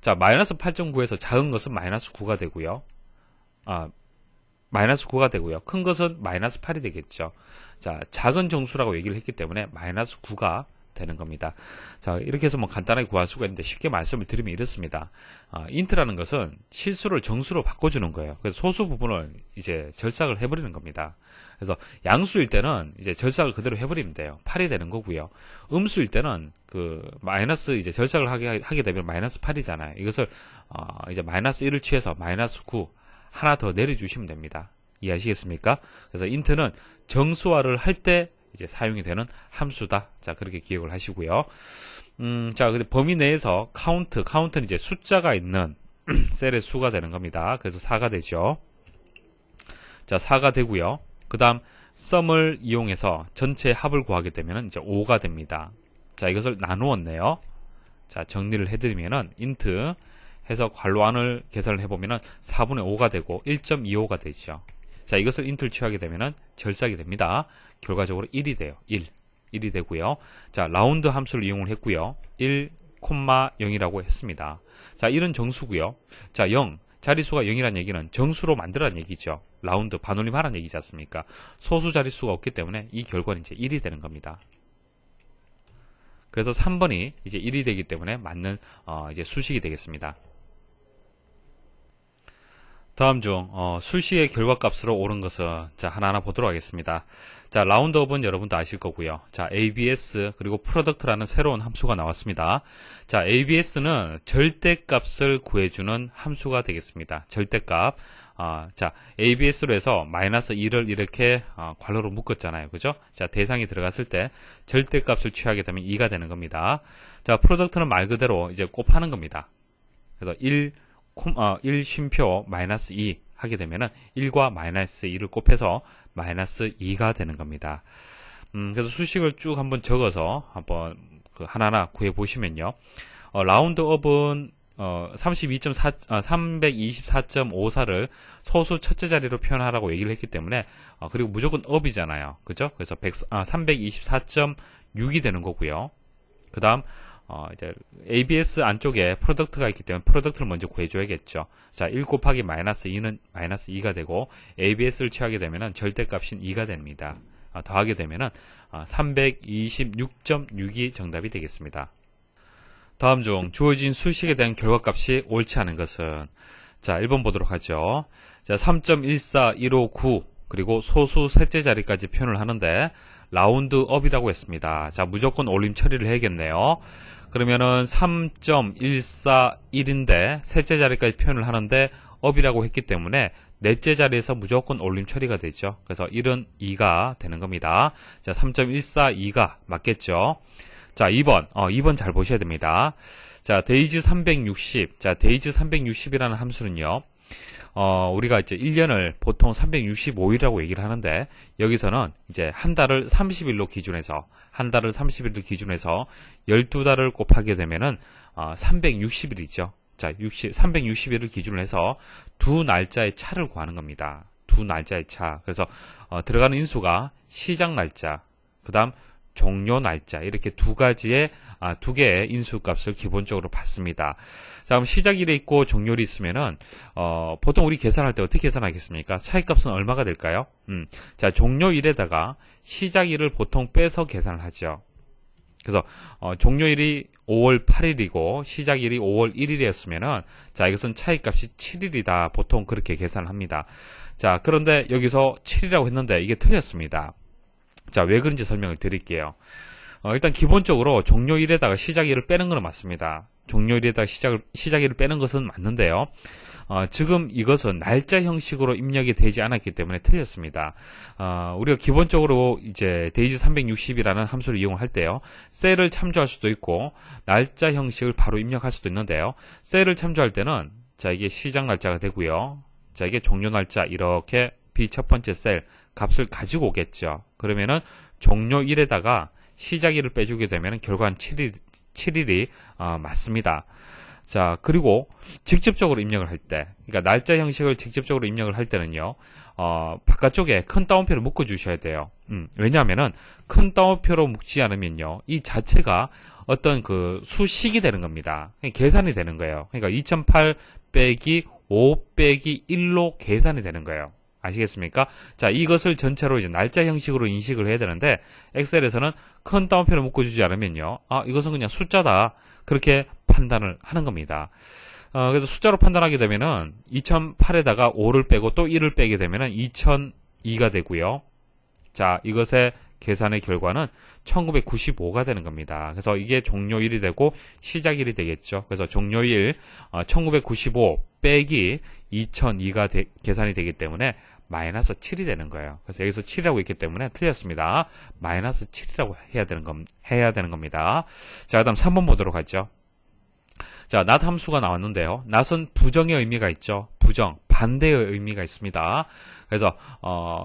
자, 마이너스 8.9에서 작은 것은 마이너스 9가 되고요. 마이너스 9가 되고요. 큰 것은 마이너스 8이 되겠죠. 자, 작은 정수라고 얘기를 했기 때문에 마이너스 9가 되는 겁니다. 자, 이렇게 해서 뭐 간단하게 구할 수가 있는데 쉽게 말씀을 드리면 이렇습니다. 인트라는 것은 실수를 정수로 바꿔주는 거예요. 그래서 소수 부분을 이제 절삭을 해버리는 겁니다. 그래서 양수일 때는 이제 절삭을 그대로 해버리면 돼요. 8이 되는 거고요. 음수일 때는 마이너스 이제 절삭을 하게 되면 마이너스 8이잖아요. 이것을 이제 마이너스 1을 취해서 마이너스 9 하나 더 내려주시면 됩니다. 이해하시겠습니까? 그래서 인트는 정수화를 할 때 이제 사용이 되는 함수다. 자, 그렇게 기억을 하시고요. 자, 근데 범위 내에서 카운트는 이제 숫자가 있는 셀의 수가 되는 겁니다. 그래서 4가 되죠. 자, 4가 되고요. 그 다음 썸을 이용해서 전체 합을 구하게 되면 이제 5가 됩니다. 자, 이것을 나누었네요. 자, 정리를 해드리면은 인트 해서 괄호 안을 계산을 해보면은 4분의 5가 되고 1.25가 되죠. 자, 이것을 인트를 취하게 되면은 절삭이 됩니다. 결과적으로 1이 돼요. 1이 되고요. 자, 라운드 함수를 이용을 했고요. 1, 0이라고 했습니다. 자, 이런 정수고요. 자, 0. 자릿수가 0이란 얘기는 정수로 만들어란 얘기죠. 라운드, 반올림하란 얘기지 않습니까? 소수 자릿수가 없기 때문에 이 결과는 이제 1이 되는 겁니다. 그래서 3번이 이제 1이 되기 때문에 맞는 이제 수식이 되겠습니다. 다음 중 수식의 결과값으로 옳은 것은 자 하나하나 보도록 하겠습니다. 자 라운드업은 여러분도 아실 거고요. 자 ABS 그리고 프로덕트라는 새로운 함수가 나왔습니다. 자 ABS는 절대값을 구해주는 함수가 되겠습니다. 절대값. 자 ABS로 해서 마이너스 2를 이렇게 괄호로 묶었잖아요. 그죠? 자 대상이 들어갔을 때 절대값을 취하게 되면 2가 되는 겁니다. 자 프로덕트는 말 그대로 이제 곱하는 겁니다. 그래서 1 쉼표 마이너스 2 하게 되면은 1과 마이너스 2를 곱해서 마이너스 2가 되는 겁니다. 그래서 수식을 쭉 한번 적어서 한번 그 하나하나 구해 보시면요. 라운드업은 324.54를 소수 첫째 자리로 표현하라고 얘기를 했기 때문에 그리고 무조건 업이잖아요. 그죠? 그래서 324.6이 되는 거고요. 그 다음 이제 ABS 안쪽에 프로덕트가 있기 때문에 프로덕트를 먼저 구해줘야겠죠. 자, 1 곱하기 마이너스 2는 마이너스 2가 되고 ABS를 취하게 되면은 절대값인 2가 됩니다. 더하게 되면은 326.6이 정답이 되겠습니다. 다음 중 주어진 수식에 대한 결과값이 옳지 않은 것은 자, 1번 보도록 하죠. 자, 3.14159 그리고 소수 셋째 자리까지 표현을 하는데 라운드업이라고 했습니다. 자, 무조건 올림 처리를 해야겠네요. 그러면은 3.141인데 셋째 자리까지 표현을 하는데 업이라고 했기 때문에 넷째 자리에서 무조건 올림 처리가 되죠. 그래서 1은 2가 되는 겁니다. 자, 3.142가 맞겠죠. 자, 2번 잘 보셔야 됩니다. 자, 데이지 360. 자, 데이지 360이라는 함수는요. 우리가 이제 1년을 보통 365일이라고 얘기를 하는데 여기서는 이제 한 달을 30일로 기준해서 12달을 곱하게 되면은 360일이죠. 자, 360일을 기준으로 해서 두 날짜의 차를 구하는 겁니다. 두 날짜의 차. 그래서 들어가는 인수가 시작 날짜, 그다음 종료 날짜 이렇게 두 개의 인수값을 기본적으로 받습니다. 자, 그럼 시작일에 있고 종료일이 있으면은 보통 우리 계산할 때 어떻게 계산하겠습니까? 차이값은 얼마가 될까요? 자, 종료일에다가 시작일을 보통 빼서 계산을 하죠. 그래서 종료일이 5월 8일이고 시작일이 5월 1일이었으면은 자, 이것은 차이값이 7일이다. 보통 그렇게 계산을 합니다. 자, 그런데 여기서 7이라고 했는데 이게 틀렸습니다. 자, 왜 그런지 설명을 드릴게요. 일단 기본적으로 종료일에다가 시작일을 빼는 건 맞습니다. 종료일에다가 시작일을 빼는 것은 맞는데요. 지금 이것은 날짜 형식으로 입력이 되지 않았기 때문에 틀렸습니다. 우리가 기본적으로 이제 데이지 360이라는 함수를 이용할 때요. 셀을 참조할 수도 있고 날짜 형식을 바로 입력할 수도 있는데요. 셀을 참조할 때는 자, 이게 시작 날짜가 되고요. 자, 이게 종료 날짜 이렇게 B 첫 번째 셀 값을 가지고 오겠죠. 그러면은 종료일에다가 시작일을 빼주게 되면 결과는 7일이 맞습니다. 자, 그리고 직접적으로 입력을 할 때, 그러니까 날짜 형식을 직접적으로 입력을 할 때는요, 바깥쪽에 큰 따옴표를 묶어 주셔야 돼요. 왜냐하면은 큰 따옴표로 묶지 않으면요, 이 자체가 어떤 그 수식이 되는 겁니다. 계산이 되는 거예요. 그러니까 2008 빼기 5 빼기 1로 계산이 되는 거예요. 아시겠습니까? 자, 이것을 전체로 이제 날짜 형식으로 인식을 해야 되는데 엑셀에서는 큰 따옴표를 묶어주지 않으면요, 이것은 그냥 숫자다, 그렇게 판단을 하는 겁니다. 그래서 숫자로 판단하게 되면은 2008에다가 5를 빼고 또 1을 빼게 되면은 2002가 되고요. 자, 이것의 계산의 결과는 1995가 되는 겁니다. 그래서 이게 종료일이 되고 시작일이 되겠죠. 그래서 종료일 1995 빼기 2002가 계산이 되기 때문에 마이너스 7이 되는 거예요. 그래서 여기서 7이라고 있기 때문에 틀렸습니다. 마이너스 7이라고 해야 되는 겁니다. 자, 그다음 3번 보도록 하죠. 자, not 함수가 나왔는데요. not은 부정의 의미가 있죠. 부정, 반대의 의미가 있습니다. 그래서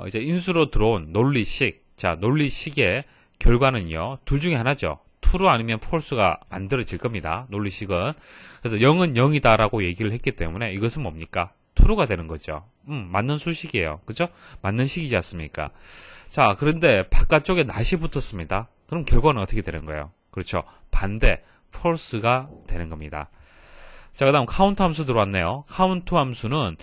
이제 인수로 들어온 논리식. 자, 논리식의 결과는요, 둘 중에 하나죠. true 아니면 false가 만들어질 겁니다. 논리식은. 그래서 0은 0이다 라고 얘기를 했기 때문에 이것은 뭡니까? true가 되는 거죠. 맞는 수식이에요. 그죠? 맞는 식이지 않습니까? 자, 그런데 바깥쪽에 not이 붙었습니다. 그럼 결과는 어떻게 되는 거예요? 그렇죠. 반대, false가 되는 겁니다. 자, 그 다음 카운트 함수 들어왔네요. 카운트 함수는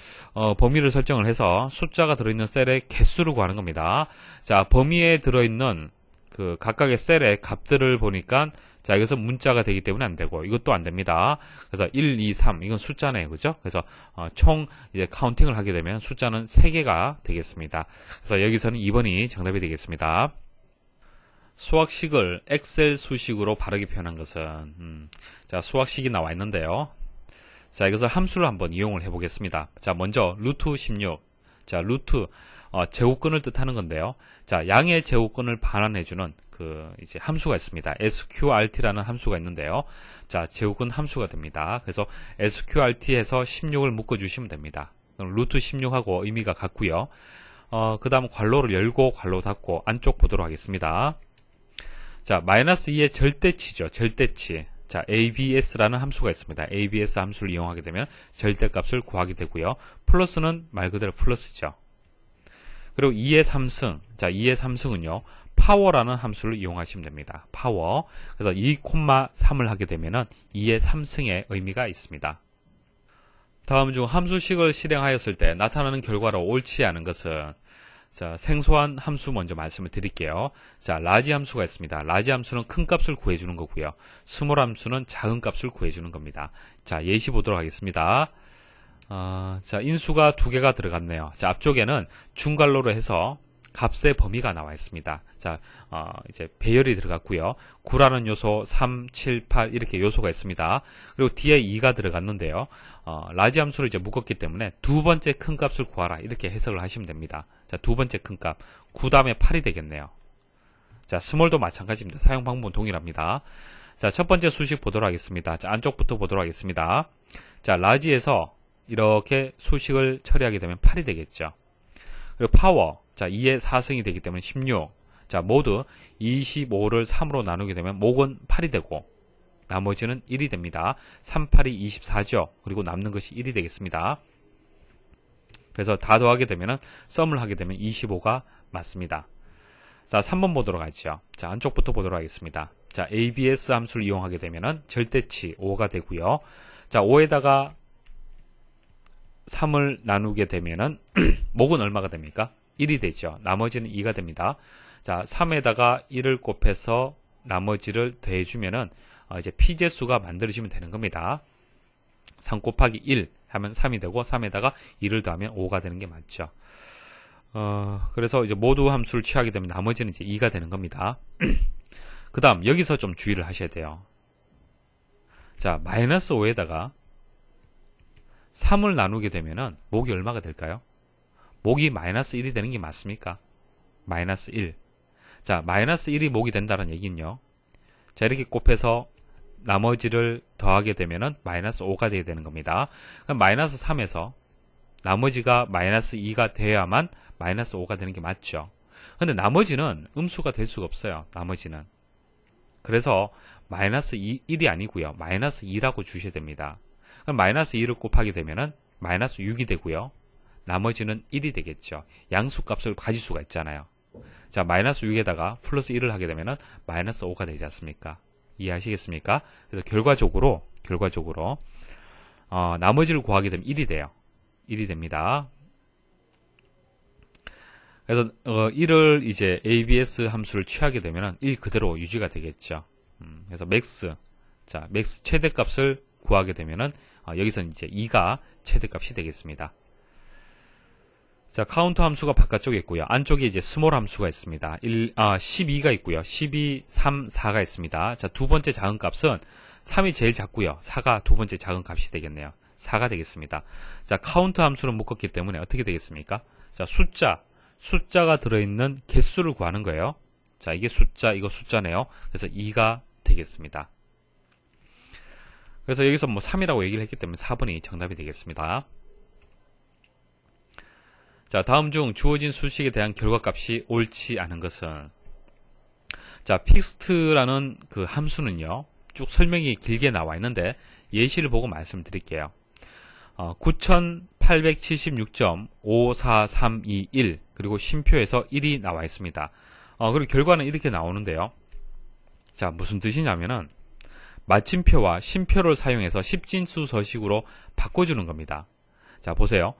범위를 설정을 해서 숫자가 들어있는 셀의 개수를 구하는 겁니다. 자, 범위에 들어있는 그 각각의 셀의 값들을 보니까 자, 이것은 문자가 되기 때문에 안 되고 이것도 안 됩니다. 그래서 1, 2, 3 이건 숫자네요. 그죠? 그래서 총 이제 카운팅을 하게 되면 숫자는 3개가 되겠습니다. 그래서 여기서는 2번이 정답이 되겠습니다. 수학식을 엑셀 수식으로 바르게 표현한 것은 자, 수학식이 나와 있는데요. 자, 이것을 함수를 한번 이용을 해 보겠습니다. 자, 먼저 루트 16. 자, 루트 제곱근을 뜻하는 건데요. 자, 양의 제곱근을 반환해주는 그 이제 함수가 있습니다. sqrt라는 함수가 있는데요. 자, 제곱근 함수가 됩니다. 그래서 sqrt에서 16을 묶어주시면 됩니다. 그럼 루트 16하고 의미가 같고요. 그 다음 괄호를 열고 괄호 닫고 안쪽 보도록 하겠습니다. 자, 마이너스 2의 절대치죠. 절대치. 자, abs라는 함수가 있습니다. abs 함수를 이용하게 되면 절대값을 구하게 되고요. 플러스는 말 그대로 플러스죠. 그리고 2의 3승. 자, 2의 3승은요. 파워라는 함수를 이용하시면 됩니다. 파워. 그래서 2,3을 하게 되면은 2의 3승의 의미가 있습니다. 다음 중 함수식을 실행하였을 때 나타나는 결과로 옳지 않은 것은 자, 생소한 함수 먼저 말씀을 드릴게요. 자, 라지 함수가 있습니다. 라지 함수는 큰 값을 구해주는 거고요. 스몰 함수는 작은 값을 구해주는 겁니다. 자, 예시 보도록 하겠습니다. 자, 인수가 2개가 들어갔네요. 자, 앞쪽에는 중괄호로 해서 값의 범위가 나와 있습니다. 자, 이제 배열이 들어갔고요. 9라는 요소, 3, 7, 8 이렇게 요소가 있습니다. 그리고 뒤에 2가 들어갔는데요. 라지 함수를 이제 묶었기 때문에 두 번째 큰 값을 구하라 이렇게 해석을 하시면 됩니다. 자, 두 번째 큰 값, 9 다음에 8이 되겠네요. 자, 스몰도 마찬가지입니다. 사용 방법은 동일합니다. 자, 첫 번째 수식 보도록 하겠습니다. 자, 안쪽부터 보도록 하겠습니다. 자, 라지에서 이렇게 수식을 처리하게 되면 8이 되겠죠. 그리고 파워, 자, 2의 4승이 되기 때문에 16. 자, 모두 25를 3으로 나누게 되면 목은 8이 되고 나머지는 1이 됩니다. 3, 8이 24죠. 그리고 남는 것이 1이 되겠습니다. 그래서 다 더하게 되면 썸을 하게 되면 25가 맞습니다. 자, 3번 보도록 하죠. 자, 안쪽부터 보도록 하겠습니다. 자, abs 함수를 이용하게 되면 절대치 5가 되고요. 자, 5에다가 3을 나누게 되면은 목은 얼마가 됩니까? 1이 되죠. 나머지는 2가 됩니다. 자, 3에다가 1을 곱해서 나머지를 더해주면은 이제 피제수가 만들어지면 되는 겁니다. 3 곱하기 1 하면 3이 되고 3에다가 2를 더하면 5가 되는 게 맞죠. 그래서 이제 모두 함수를 취하게 되면 나머지는 이제 2가 되는 겁니다. 그 다음 여기서 좀 주의를 하셔야 돼요. 자, 마이너스 5에다가 3을 나누게 되면은 목이 얼마가 될까요? 목이 마이너스 1이 되는 게 맞습니까? 마이너스 1. 자, 마이너스 1이 목이 된다는 얘기는요. 자, 이렇게 곱해서 나머지를 더하게 되면은 마이너스 5가 돼야 되는 겁니다. 그럼 마이너스 3에서 나머지가 마이너스 2가 돼야만 마이너스 5가 되는 게 맞죠. 근데 나머지는 음수가 될 수가 없어요. 나머지는. 그래서 마이너스 1이 아니고요. 마이너스 2라고 주셔야 됩니다. 그럼 마이너스 2를 곱하게 되면은 마이너스 6이 되고요. 나머지는 1이 되겠죠. 양수값을 가질 수가 있잖아요. 자, 마이너스 6에다가 플러스 1을 하게 되면은 마이너스 5가 되지 않습니까? 이해하시겠습니까? 그래서 결과적으로 나머지를 구하게 되면 1이 돼요. 1이 됩니다. 그래서 1을 이제 abs 함수를 취하게 되면은 1 그대로 유지가 되겠죠. 그래서 맥스, 자, 맥스 최대값을 구하게 되면은 여기서는 이제 2가 최대값이 되겠습니다. 자, 카운트 함수가 바깥쪽에 있고요. 안쪽에 이제 스몰 함수가 있습니다. 12가 있고요. 12, 3, 4가 있습니다. 자, 두 번째 작은 값은 3이 제일 작고요. 4가 두 번째 작은 값이 되겠네요. 4가 되겠습니다. 자, 카운트 함수를 묶었기 때문에 어떻게 되겠습니까? 자, 숫자가 들어있는 개수를 구하는 거예요. 자, 이게 이거 숫자네요. 그래서 2가 되겠습니다. 그래서 여기서 뭐 3이라고 얘기를 했기 때문에 4번이 정답이 되겠습니다. 자, 다음 중 주어진 수식에 대한 결과값이 옳지 않은 것은 자, 픽스트라는 그 함수는요. 쭉 설명이 길게 나와 있는데 예시를 보고 말씀드릴게요. 9876.54321 그리고 쉼표에서 1이 나와 있습니다. 그리고 결과는 이렇게 나오는데요. 자, 무슨 뜻이냐면은 마침표와 쉼표를 사용해서 십진수 서식으로 바꿔주는 겁니다. 자, 보세요.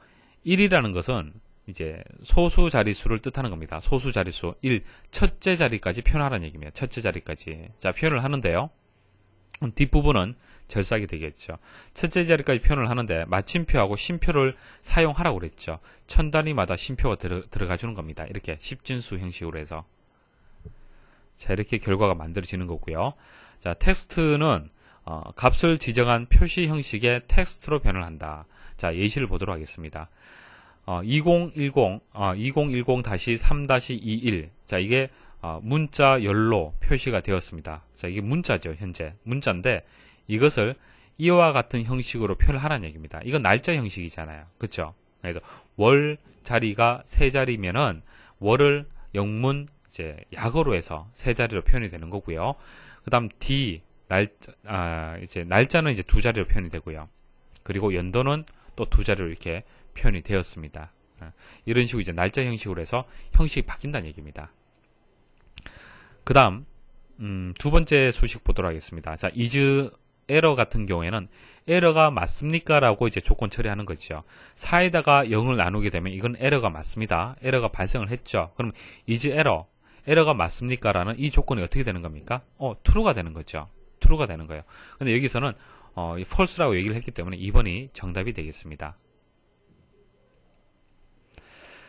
1이라는 것은 이제 소수 자릿수를 뜻하는 겁니다. 소수 자릿수 1, 첫째 자리까지 표현하라는 얘기입니다. 첫째 자리까지. 자, 표현을 하는데요. 뒷부분은 절삭이 되겠죠. 첫째 자리까지 표현을 하는데 마침표하고 쉼표를 사용하라고 그랬죠. 천 단위마다 쉼표가 들어가 주는 겁니다. 이렇게 십진수 형식으로 해서. 자, 이렇게 결과가 만들어지는 거고요. 자, 텍스트는 값을 지정한 표시 형식의 텍스트로 변을 한다. 자, 예시를 보도록 하겠습니다. 2010-3-21. 자, 이게 문자 열로 표시가 되었습니다. 자, 이게 문자죠, 현재. 문자인데 이것을 이와 같은 형식으로 표현을 하라는 얘기입니다. 이건 날짜 형식이잖아요. 그렇죠? 그래서 월 자리가 세 자리면은 월을 영문 이제 약어로 해서 세 자리로 표현이 되는 거고요. 그다음 D 이제 날짜는 이제 두 자리로 표현이 되고요. 그리고 연도는 또 두 자리로 이렇게 표현이 되었습니다. 이런 식으로 이제 날짜 형식으로 해서 형식이 바뀐다는 얘기입니다. 그 다음 두 번째 수식 보도록 하겠습니다. 자, is 에러 같은 경우에는 에러가 맞습니까? 라고 이제 조건 처리하는 거죠. 4에다가 0을 나누게 되면 이건 에러가 맞습니다. 에러가 발생을 했죠. 그럼 is 에러가 맞습니까? 라는 이 조건이 어떻게 되는 겁니까? true가 되는 거죠. true가 되는 거예요. 근데 여기서는 false라고 얘기를 했기 때문에 2번이 정답이 되겠습니다.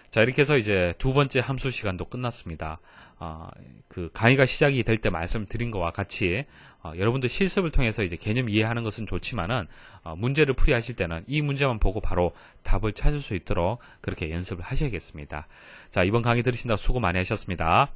자, 이렇게 해서 이제 두 번째 함수 시간도 끝났습니다. 그 강의가 시작이 될 때 말씀드린 것과 같이 여러분들 실습을 통해서 이제 개념 이해하는 것은 좋지만은 문제를 풀이하실 때는 이 문제만 보고 바로 답을 찾을 수 있도록 그렇게 연습을 하셔야겠습니다. 자, 이번 강의 들으신다고 수고 많이 하셨습니다.